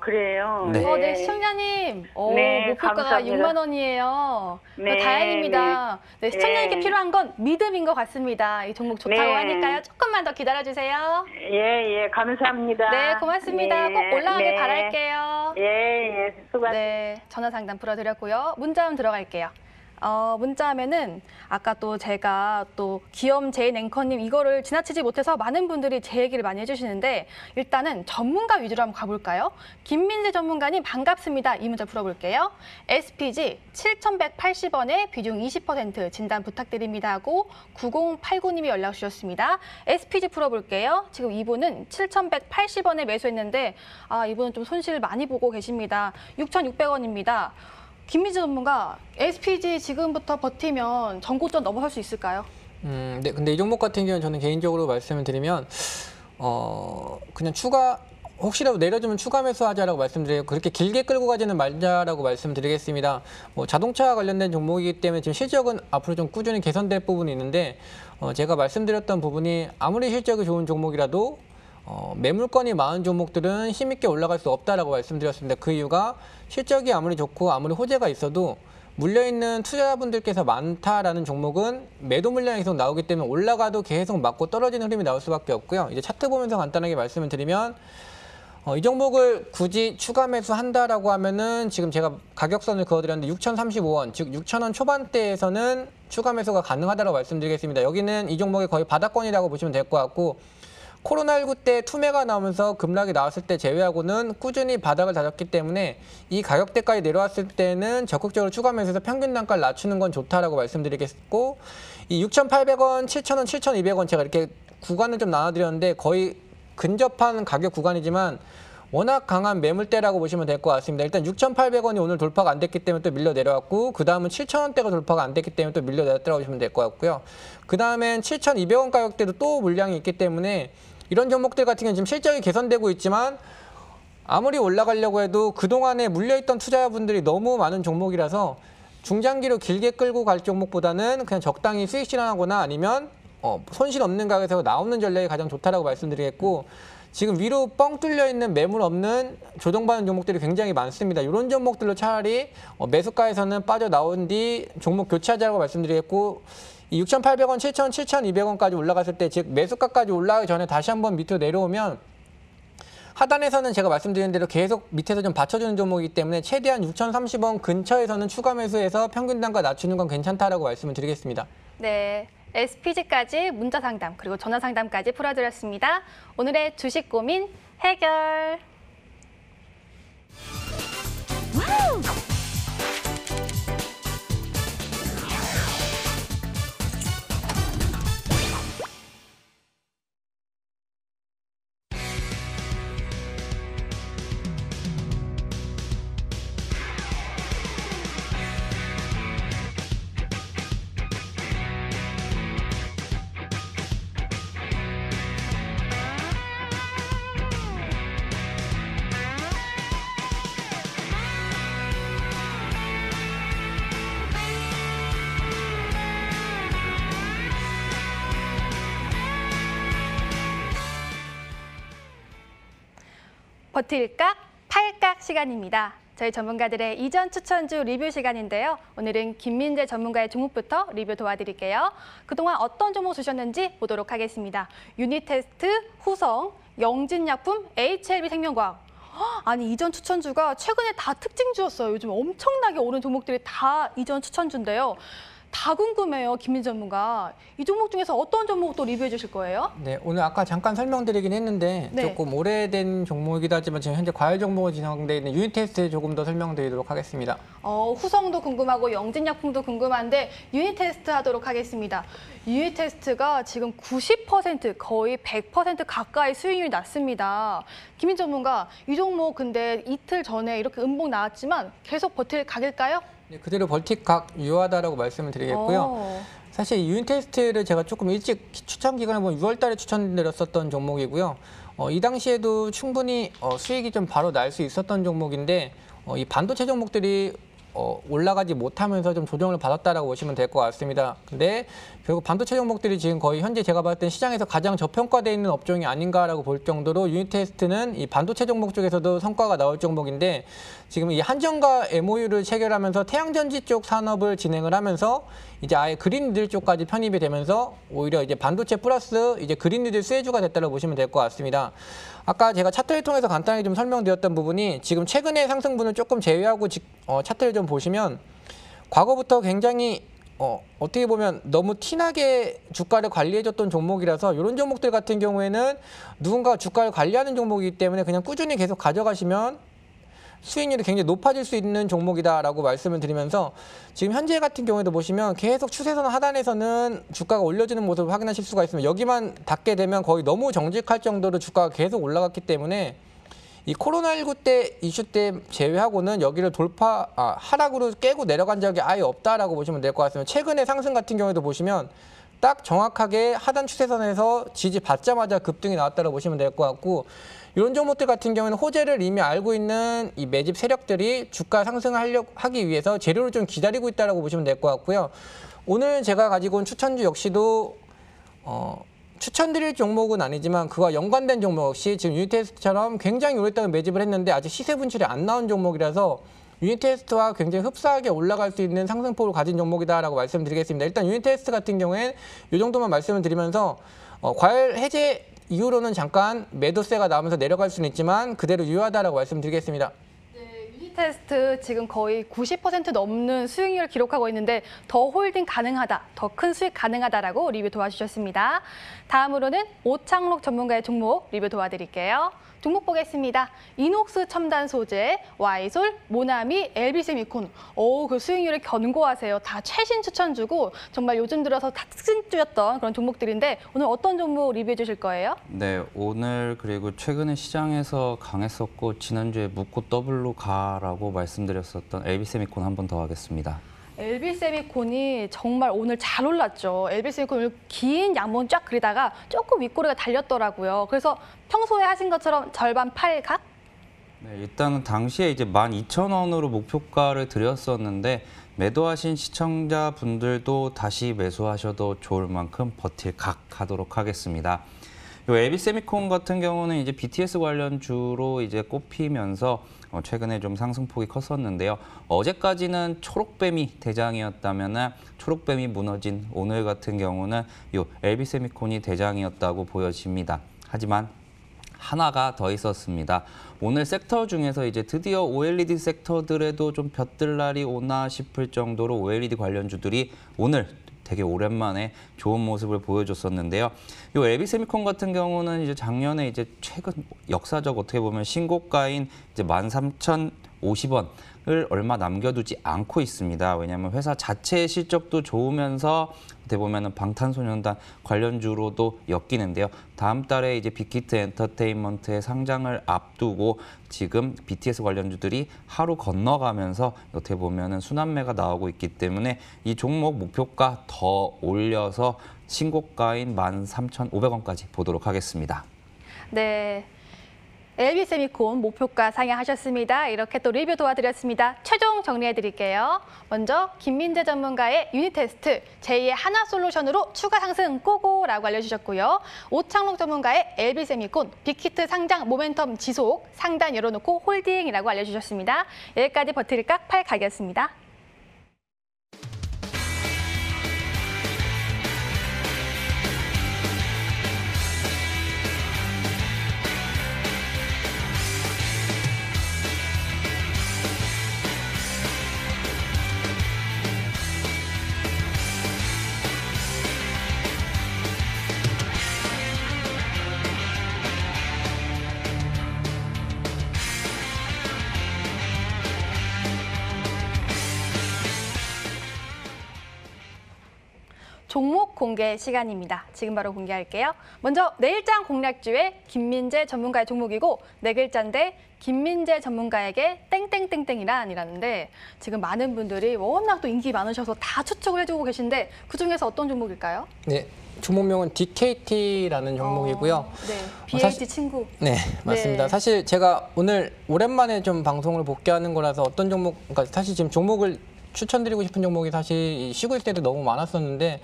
그래요. 네. 네, 시청자님. 네, 목표가가 감사합니다. 6만 원이에요. 네, 다행입니다. 네, 시청자님께 네. 필요한 건 믿음인 것 같습니다. 이 종목 좋다고 네. 하니까요. 조금만 더 기다려주세요. 예, 감사합니다. 네, 고맙습니다. 네, 꼭 올라가길 네. 바랄게요. 예, 수고하셨습니다. 네, 전화 상담 풀어드렸고요. 문자음 들어갈게요. 문자 하면은 아까 또 제가 또 기염 제인 앵커님 이거를 지나치지 못해서 많은 분들이 제 얘기를 많이 해주시는데 일단은 전문가 위주로 한번 가볼까요? 김민재 전문가님 반갑습니다. 이 문자 풀어볼게요. SPG 7,180원에 비중 20% 진단 부탁드립니다 하고 9089님이 연락 주셨습니다. SPG 풀어볼게요. 지금 이분은 7,180원에 매수했는데 이분은 좀 손실 많이 보고 계십니다. 6,600원입니다. 김민재 전문가, SPG 지금부터 버티면 전고점 넘어설 수 있을까요? 네, 근데 이 종목 같은 경우는 저는 개인적으로 말씀을 드리면 그냥 혹시라도 내려주면 추가 매수하자라고 말씀드려요. 그렇게 길게 끌고 가지는 말자라고 말씀드리겠습니다. 자동차 관련된 종목이기 때문에 지금 실적은 앞으로 좀 꾸준히 개선될 부분이 있는데 제가 말씀드렸던 부분이 아무리 실적이 좋은 종목이라도 매물권이 많은 종목들은 힘있게 올라갈 수 없다라고 말씀드렸습니다. 그 이유가 실적이 아무리 좋고 아무리 호재가 있어도 물려있는 투자자분들께서 많다라는 종목은 매도 물량이 계속 나오기 때문에 올라가도 계속 맞고 떨어지는 흐름이 나올 수밖에 없고요. 이제 차트 보면서 간단하게 말씀을 드리면 이 종목을 굳이 추가 매수한다라고 하면은 지금 제가 가격선을 그어드렸는데 6,035원, 즉 6,000원 초반대에서는 추가 매수가 가능하다고 말씀드리겠습니다. 여기는 이 종목의 거의 바닥권이라고 보시면 될 것 같고 코로나19 때 투매가 나오면서 급락이 나왔을 때 제외하고는 꾸준히 바닥을 다졌기 때문에 이 가격대까지 내려왔을 때는 적극적으로 추가 매수해서 평균 단가를 낮추는 건 좋다라고 말씀드리겠고 이 6,800원, 7,000원, 7,200원 제가 이렇게 구간을 좀 나눠드렸는데 거의 근접한 가격 구간이지만 워낙 강한 매물대라고 보시면 될 것 같습니다. 일단 6,800원이 오늘 돌파가 안 됐기 때문에 또 밀려 내려왔고 그 다음은 7,000원대가 돌파가 안 됐기 때문에 또 밀려 내렸다고 보시면 될 것 같고요. 그 다음엔 7,200원 가격대도 또 물량이 있기 때문에 이런 종목들 같은 경우는 지금 실적이 개선되고 있지만 아무리 올라가려고 해도 그동안에 물려있던 투자자분들이 너무 많은 종목이라서 중장기로 길게 끌고 갈 종목보다는 그냥 적당히 수익 실현하거나 아니면 손실 없는 가격에서 나오는 전략이 가장 좋다라고 말씀드리겠고 지금 위로 뻥 뚫려 있는 매물 없는 조정받는 종목들이 굉장히 많습니다. 이런 종목들로 차라리 매수가에서는 빠져나온 뒤 종목 교체하자라고 말씀드리겠고 이 6,800원, 7,000원, 7,200원까지 올라갔을 때 즉 매수가까지 올라가기 전에 다시 한번 밑으로 내려오면 하단에서는 제가 말씀드린 대로 계속 밑에서 좀 받쳐주는 종목이기 때문에 최대한 6,030원 근처에서는 추가 매수해서 평균 단가 낮추는 건 괜찮다라고 말씀을 드리겠습니다. 네, SPG까지 문자 상담 그리고 전화 상담까지 풀어드렸습니다. 오늘의 주식 고민 해결. 버틸각, 팔각 시간입니다. 저희 전문가들의 이전 추천주 리뷰 시간인데요. 오늘은 김민재 전문가의 종목부터 리뷰 도와드릴게요. 그동안 어떤 종목 주셨는지 보도록 하겠습니다. 유니테스트, 후성, 영진약품, HLB생명과학. 아니 이전 추천주가 최근에 다 특징주였어요. 요즘 엄청나게 오른 종목들이 다 이전 추천주인데요. 다 궁금해요, 김민재 전문가. 이 종목 중에서 어떤 종목 또 리뷰해 주실 거예요? 네, 오늘 아까 잠깐 설명드리긴 했는데 네. 조금 오래된 종목이기도 하지만 지금 현재 과열 종목으로 진행되어 있는 유니테스트 조금 더 설명드리도록 하겠습니다. 후성도 궁금하고 영진약품도 궁금한데 유니테스트 하도록 하겠습니다. 유니테스트가 지금 90% 거의 100% 가까이 수익률이 났습니다. 김민 전문가, 이 종목 근데 이틀 전에 이렇게 음봉 나왔지만 계속 버틸 각일까요? 네, 그대로 벌틱각 유효하다라고 말씀을 드리겠고요. 사실 이 유니테스트를 제가 조금 일찍 추천 기간을 보면 6월 달에 추천드렸었던 종목이고요. 이 당시에도 충분히 수익이 좀 바로 날 수 있었던 종목인데 이 반도체 종목들이 올라가지 못하면서 좀 조정을 받았다라고 보시면 될 것 같습니다. 근데 결국 반도체 종목들이 지금 거의 현재 제가 봤을 때 시장에서 가장 저평가되어 있는 업종이 아닌가라고 볼 정도로 유니테스트는 이 반도체 종목 쪽에서도 성과가 나올 종목인데 지금 이 한전과 MOU를 체결하면서 태양전지 쪽 산업을 진행을 하면서 이제 아예 그린니들 쪽까지 편입이 되면서 오히려 이제 반도체 플러스 이제 그린니들 수혜주가 됐다고 보시면 될 것 같습니다. 아까 제가 차트를 통해서 간단하게 좀 설명드렸던 부분이 지금 최근의 상승분을 조금 제외하고 차트를 좀 보시면 과거부터 굉장히 어떻게 보면 너무 티나게 주가를 관리해줬던 종목이라서 이런 종목들 같은 경우에는 누군가 주가를 관리하는 종목이기 때문에 그냥 꾸준히 계속 가져가시면 수익률이 굉장히 높아질 수 있는 종목이다라고 말씀을 드리면서 지금 현재 같은 경우에도 보시면 계속 추세선 하단에서는 주가가 올려지는 모습을 확인하실 수가 있습니다. 여기만 닿게 되면 거의 너무 정직할 정도로 주가가 계속 올라갔기 때문에 이 코로나19 때 이슈 때 제외하고는 여기를 하락으로 깨고 내려간 적이 아예 없다라고 보시면 될 것 같습니다. 최근의 상승 같은 경우에도 보시면 딱 정확하게 하단 추세선에서 지지받자마자 급등이 나왔다고 보시면 될 것 같고 이런 종목들 같은 경우는 호재를 이미 알고 있는 이 매집 세력들이 주가 상승을 하기 위해서 재료를 좀 기다리고 있다고 보시면 될 것 같고요. 오늘 제가 가지고 온 추천주 역시도 추천드릴 종목은 아니지만 그와 연관된 종목 역시 지금 유니테스트처럼 굉장히 오랫동안 매집을 했는데 아직 시세 분출이 안 나온 종목이라서 유닛 테스트와 굉장히 흡사하게 올라갈 수 있는 상승폭을 가진 종목이다라고 말씀드리겠습니다. 일단 유닛 테스트 같은 경우에는 이 정도만 말씀을 드리면서 과열 해제 이후로는 잠깐 매도세가 나오면서 내려갈 수는 있지만 그대로 유효하다라고 말씀드리겠습니다. 유닛 테스트 지금 거의 90% 넘는 수익률을 기록하고 있는데 더 홀딩 가능하다, 더 큰 수익 가능하다라고 리뷰 도와주셨습니다. 다음으로는 오창록 전문가의 종목 리뷰 도와드릴게요. 종목 보겠습니다. 이녹스 첨단 소재, 와이솔, 모나미, LB세미콘. 그 수익률이 견고하세요. 다 최신 추천주고 정말 요즘 들어서 다 특징주였던 그런 종목들인데 오늘 어떤 종목 리뷰해 주실 거예요? 네, 오늘 그리고 최근에 시장에서 강했었고 지난주에 묻고 더블로 가라고 말씀드렸었던 LB세미콘 한 번 더 하겠습니다. LB세미콘이 정말 오늘 잘 올랐죠. LB세미콘 오늘 긴 양봉 쫙 그리다가 조금 윗꼬리가 달렸더라고요. 그래서 평소에 하신 것처럼 절반 팔각? 네, 일단은 당시에 이제 12,000원으로 목표가를 드렸었는데 매도하신 시청자분들도 다시 매수하셔도 좋을 만큼 버틸 각 하도록 하겠습니다. 요 LB세미콘 같은 경우는 이제 BTS 관련주로 이제 꼽히면서 최근에 좀 상승폭이 컸었는데요. 어제까지는 초록뱀이 대장이었다면은 초록뱀이 무너진 오늘 같은 경우는 요 LB세미콘이 대장이었다고 보여집니다. 하지만 하나가 더 있었습니다. 오늘 섹터 중에서 이제 드디어 OLED 섹터들에도 좀 볕들 날이 오나 싶을 정도로 OLED 관련주들이 오늘 되게 오랜만에 좋은 모습을 보여줬었는데요. 이 LB세미콘 같은 경우는 이제 작년에 이제 최근 역사적 어떻게 보면 신고가인 이제 13,050원을 얼마 남겨두지 않고 있습니다. 왜냐하면 회사 자체의 실적도 좋으면서 어떻게 보면은 방탄소년단 관련주로도 엮이는데요. 다음 달에 이제 빅히트 엔터테인먼트의 상장을 앞두고 지금 BTS 관련주들이 하루 건너가면서 어떻게 보면은 순환매가 나오고 있기 때문에 이 종목 목표가 더 올려서 신고가인 13,500원까지 보도록 하겠습니다. 네. LB세미콘 목표가 상향하셨습니다. 이렇게 또 리뷰 도와드렸습니다. 최종 정리해드릴게요. 먼저 김민재 전문가의 유닛 테스트, 제2의 하나솔루션으로 추가 상승 꼬고라고 알려주셨고요. 오창록 전문가의 LB세미콘, 빅히트 상장 모멘텀 지속, 상단 열어놓고 홀딩이라고 알려주셨습니다. 여기까지 버틸 각 8각이었습니다. 종목 공개 시간입니다. 지금 바로 공개할게요. 먼저 내일장 공략주의 김민재 전문가의 종목이고 네 글자인데 김민재 전문가에게 땡땡땡땡이란이라는데 지금 많은 분들이 워낙 또 인기 많으셔서 다 추측을 해주고 계신데 그중에서 어떤 종목일까요? 네, 종목명은 DKT라는 종목이고요. 네, BH 친구. 네, 맞습니다. 네. 사실 제가 오늘 오랜만에 좀 방송을 복귀하는 거라서 어떤 종목, 그러니까 사실 지금 종목을 추천드리고 싶은 종목이 사실 쉬고 있을 때도 너무 많았었는데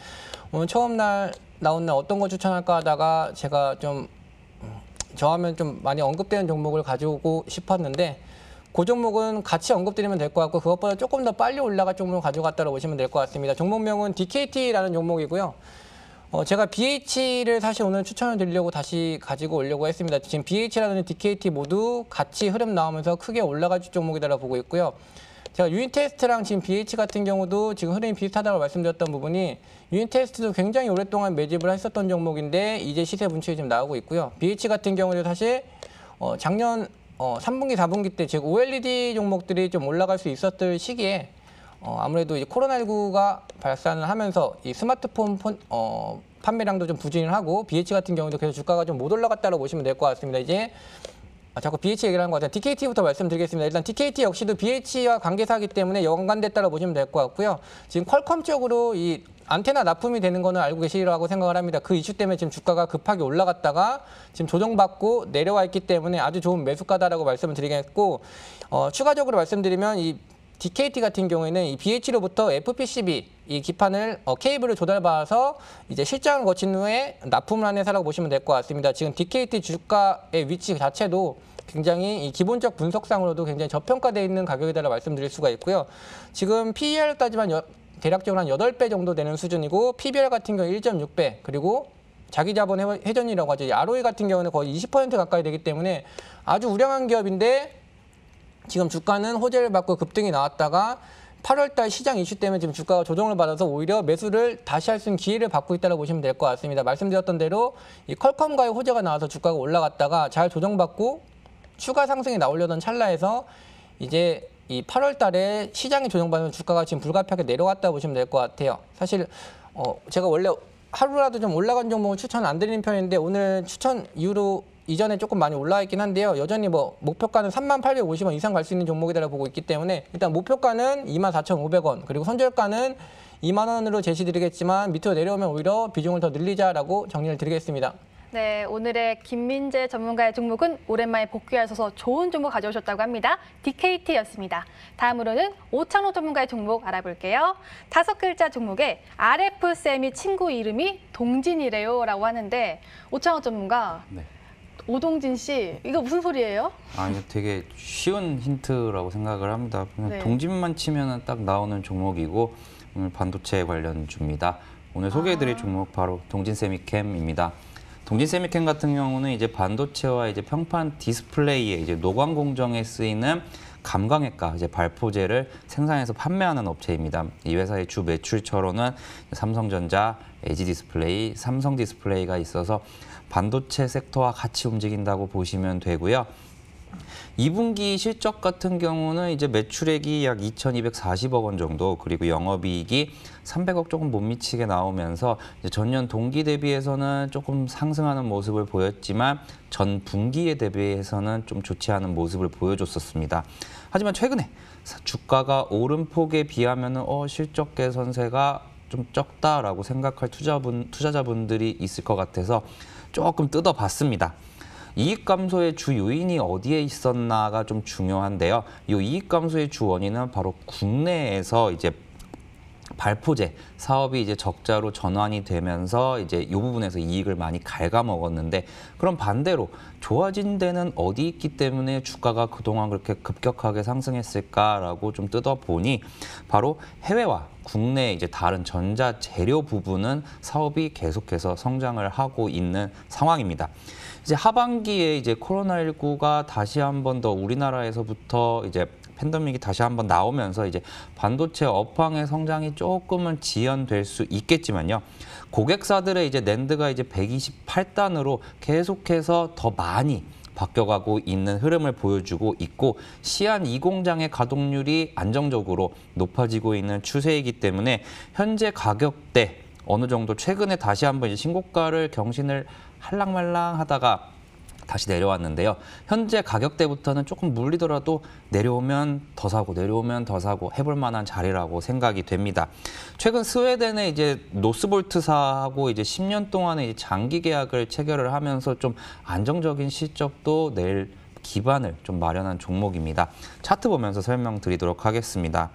오늘 처음 날 나온 날 어떤 거 추천할까 하다가 제가 좀 저하면 좀 많이 언급되는 종목을 가져오고 싶었는데 그 종목은 같이 언급드리면 될 것 같고 그것보다 조금 더 빨리 올라갈 종목을 가져갔다고 보시면 될 것 같습니다. 종목명은 DKT라는 종목이고요. 제가 BH를 사실 오늘 추천을 드리려고 다시 가지고 오려고 했습니다. 지금 BH라는 DKT 모두 같이 흐름 나오면서 크게 올라갈 종목이다라고 보고 있고요. 제가 유닛 테스트랑 지금 BH 같은 경우도 지금 흐름이 비슷하다고 말씀드렸던 부분이 유닛 테스트도 굉장히 오랫동안 매집을 했었던 종목인데 이제 시세 분출이 좀 나오고 있고요. BH 같은 경우도 사실 작년 3분기, 4분기 때 즉 OLED 종목들이 좀 올라갈 수 있었을 시기에 아무래도 이제 코로나19가 발산을 하면서 이 스마트폰 판매량도 좀 부진을 하고 BH 같은 경우도 그래서 주가가 좀 못 올라갔다고 보시면 될 것 같습니다. 이제 자꾸 BH 얘기를 하는 것 같아요. DKT부터 말씀드리겠습니다. 일단 DKT 역시도 BH와 관계사이기 때문에 연관됐다고 보시면 될 것 같고요. 지금 퀄컴 쪽으로 이 안테나 납품이 되는 거는 알고 계시리라고 생각을 합니다. 그 이슈 때문에 지금 주가가 급하게 올라갔다가 지금 조정받고 내려와 있기 때문에 아주 좋은 매수가다라고 말씀을 드리겠고 추가적으로 말씀드리면 이 DKT 같은 경우에는 이 BH로부터 FPCB 이 기판을 케이블을 조달받아서 이제 실장을 거친 후에 납품을 한 회사라고 보시면 될 것 같습니다. 지금 DKT 주가의 위치 자체도 굉장히 이 기본적 분석상으로도 굉장히 저평가되어 있는 가격이다라고 말씀드릴 수가 있고요. 지금 PER 따지면 대략적으로 한 8배 정도 되는 수준이고 PBR 같은 경우 1.6배 그리고 자기 자본 회전이라고 하죠. 이 ROE 같은 경우는 거의 20% 가까이 되기 때문에 아주 우량한 기업인데 지금 주가는 호재를 받고 급등이 나왔다가 8월 달 시장 이슈 때문에 지금 주가가 조정을 받아서 오히려 매수를 다시 할 수 있는 기회를 받고 있다고 보시면 될 것 같습니다. 말씀드렸던 대로 이 퀄컴과의 호재가 나와서 주가가 올라갔다가 잘 조정받고 추가 상승이 나오려던 찰나에서 이제 이 8월 달에 시장이 조정받으면 주가가 지금 불가피하게 내려왔다고 보시면 될 것 같아요. 사실 제가 원래 하루라도 좀 올라간 종목을 추천 안 드리는 편인데 오늘 추천 이후로 이전에 조금 많이 올라와 있긴 한데요. 여전히 목표가는 3850원 이상 갈 수 있는 종목이라고 보고 있기 때문에 일단 목표가는 24,500원 그리고 손절가는 2만 원으로 제시드리겠지만 밑으로 내려오면 오히려 비중을 더 늘리자라고 정리를 드리겠습니다. 네, 오늘의 김민재 전문가의 종목은 오랜만에 복귀하셔서 좋은 종목 가져오셨다고 합니다. DKT였습니다. 다음으로는 오창록 전문가의 종목 알아볼게요. 5글자 종목에 RF쌤이 친구 이름이 동진이래요 라고 하는데 오창록 전문가, 네. 오동진 씨, 이거 무슨 소리예요? 이거 되게 쉬운 힌트라고 생각을 합니다. 그냥 네. 동진만 치면은 딱 나오는 종목이고 오늘 반도체 관련주입니다. 오늘 소개해드릴 종목 바로 동진 세미캠입니다. 동진 세미캠 같은 경우는 이제 반도체와 이제 평판 디스플레이에 이제 노광 공정에 쓰이는 감광외과 이제 발포제를 생산해서 판매하는 업체입니다. 이 회사의 주 매출처로는 삼성전자, LG디스플레이, 삼성디스플레이가 있어서 반도체 섹터와 같이 움직인다고 보시면 되고요. 2분기 실적 같은 경우는 이제 매출액이 약 2,240억 원 정도 그리고 영업이익이 300억 조금 못 미치게 나오면서 이제 전년 동기 대비해서는 조금 상승하는 모습을 보였지만 전 분기에 대비해서는 좀 좋지 않은 모습을 보여줬었습니다. 하지만 최근에 주가가 오른 폭에 비하면 실적 개선세가 좀 적다라고 생각할 투자자분들이 있을 것 같아서 조금 뜯어봤습니다. 이익 감소의 주 요인이 어디에 있었나가 좀 중요한데요. 이 이익 감소의 주 원인은 바로 국내에서 이제 발포제 사업이 이제 적자로 전환이 되면서 이제 이 부분에서 이익을 많이 갉아먹었는데 그럼 반대로 좋아진 데는 어디 있기 때문에 주가가 그동안 그렇게 급격하게 상승했을까라고 좀 뜯어보니 바로 해외와 국내 이제 다른 전자 재료 부분은 사업이 계속해서 성장을 하고 있는 상황입니다. 이제 하반기에 이제 코로나19가 다시 한 번 더 우리나라에서부터 이제 팬데믹이 다시 한번 나오면서 이제 반도체 업황의 성장이 조금은 지연될 수 있겠지만요. 고객사들의 이제 낸드가 이제 128단으로 계속해서 더 많이 바뀌어가고 있는 흐름을 보여주고 있고 시안 2공장의 가동률이 안정적으로 높아지고 있는 추세이기 때문에 현재 가격대 어느 정도 최근에 다시 한번 이제 신고가를 경신을 할랑말랑 하다가 다시 내려왔는데요. 현재 가격대부터는 조금 물리더라도 내려오면 더 사고 내려오면 더 사고 해볼 만한 자리라고 생각이 됩니다. 최근 스웨덴의 이제 노스볼트사하고 이제 10년 동안의 이제 장기 계약을 체결을 하면서 좀 안정적인 실적도 낼 기반을 좀 마련한 종목입니다. 차트 보면서 설명드리도록 하겠습니다.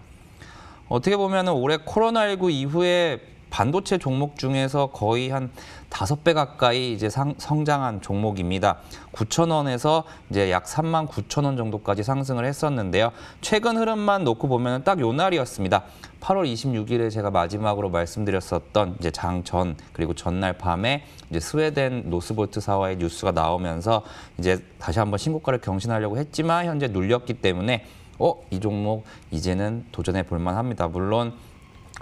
어떻게 보면 올해 코로나19 이후에 반도체 종목 중에서 거의 한 5배 가까이 이제 성장한 종목입니다. 9,000원에서 이제 약 39,000원 정도까지 상승을 했었는데요. 최근 흐름만 놓고 보면 딱 요 날이었습니다. 8월 26일에 제가 마지막으로 말씀드렸었던 이제 장전 그리고 전날 밤에 이제 스웨덴 노스볼트사와의 뉴스가 나오면서 이제 다시 한번 신고가를 경신하려고 했지만 현재 눌렸기 때문에 이 종목 이제는 도전해 볼 만합니다. 물론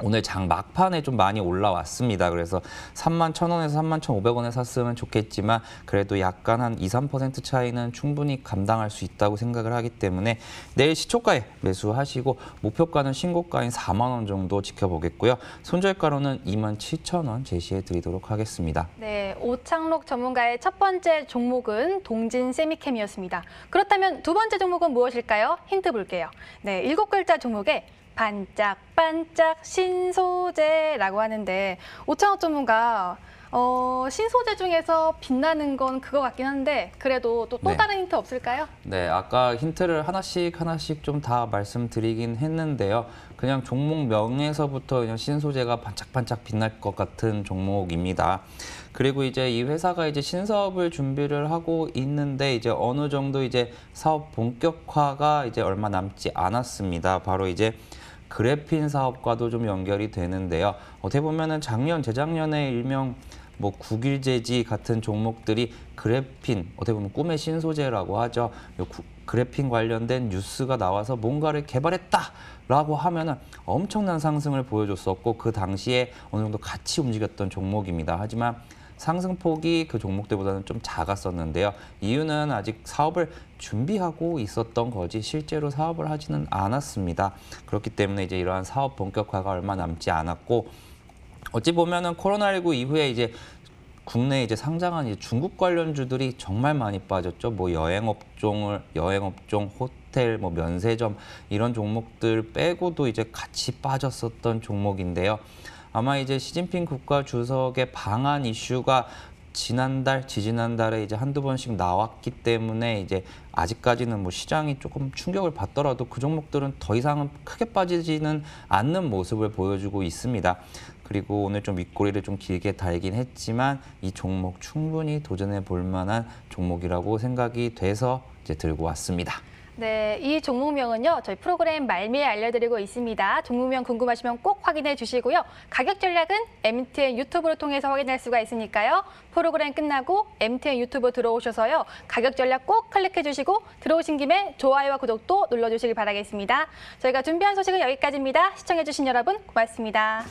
오늘 장 막판에 좀 많이 올라왔습니다. 그래서 31,000원에서 31,500원에 샀으면 좋겠지만 그래도 약간 한 2~3% 차이는 충분히 감당할 수 있다고 생각을 하기 때문에 내일 시초가에 매수하시고 목표가는 신고가인 4만 원 정도 지켜보겠고요. 손절가로는 27,000원 제시해 드리도록 하겠습니다. 네, 오창록 전문가의 첫 번째 종목은 동진 세미캠이었습니다. 그렇다면 두 번째 종목은 무엇일까요? 힌트 볼게요. 네, 7글자 종목에 반짝반짝 신소재라고 하는데 오창록 전문가 신소재 중에서 빛나는 건 그거 같긴 한데 그래도 또 네. 다른 힌트 없을까요? 네, 아까 힌트를 하나씩 좀 다 말씀드리긴 했는데요. 그냥 종목명에서부터 그냥 신소재가 반짝반짝 빛날 것 같은 종목입니다. 그리고 이제 이 회사가 이제 신사업을 준비를 하고 있는데 이제 어느 정도 이제 사업 본격화가 이제 얼마 남지 않았습니다. 바로 이제 그래핀 사업과도 좀 연결이 되는데요. 어떻게 보면은 작년, 재작년에 일명 뭐 국일제지 같은 종목들이 그래핀, 어떻게 보면 꿈의 신소재라고 하죠. 그래핀 관련된 뉴스가 나와서 뭔가를 개발했다라고 하면은 엄청난 상승을 보여줬었고 그 당시에 어느 정도 같이 움직였던 종목입니다. 하지만 상승폭이 그 종목들보다는 좀 작았었는데요. 이유는 아직 사업을 준비하고 있었던 거지 실제로 사업을 하지는 않았습니다. 그렇기 때문에 이제 이러한 사업 본격화가 얼마 남지 않았고 어찌 보면은 코로나19 이후에 이제 국내에 이제 상장한 이제 중국 관련주들이 정말 많이 빠졌죠. 뭐 여행업종, 호텔, 뭐 면세점 이런 종목들 빼고도 이제 같이 빠졌었던 종목인데요. 아마 이제 시진핑 국가 주석의 방한 이슈가 지난달, 지지난달에 이제 한두 번씩 나왔기 때문에 이제 아직까지는 뭐 시장이 조금 충격을 받더라도 그 종목들은 더 이상은 크게 빠지지는 않는 모습을 보여주고 있습니다. 그리고 오늘 좀 윗꼬리를 좀 길게 달긴 했지만 이 종목 충분히 도전해 볼 만한 종목이라고 생각이 돼서 이제 들고 왔습니다. 네, 이 종목명은요. 저희 프로그램 말미에 알려드리고 있습니다. 종목명 궁금하시면 꼭 확인해 주시고요. 가격 전략은 MTN 유튜브를 통해서 확인할 수가 있으니까요. 프로그램 끝나고 MTN 유튜브 들어오셔서요. 가격 전략 꼭 클릭해 주시고 들어오신 김에 좋아요와 구독도 눌러주시기 바라겠습니다. 저희가 준비한 소식은 여기까지입니다. 시청해 주신 여러분 고맙습니다.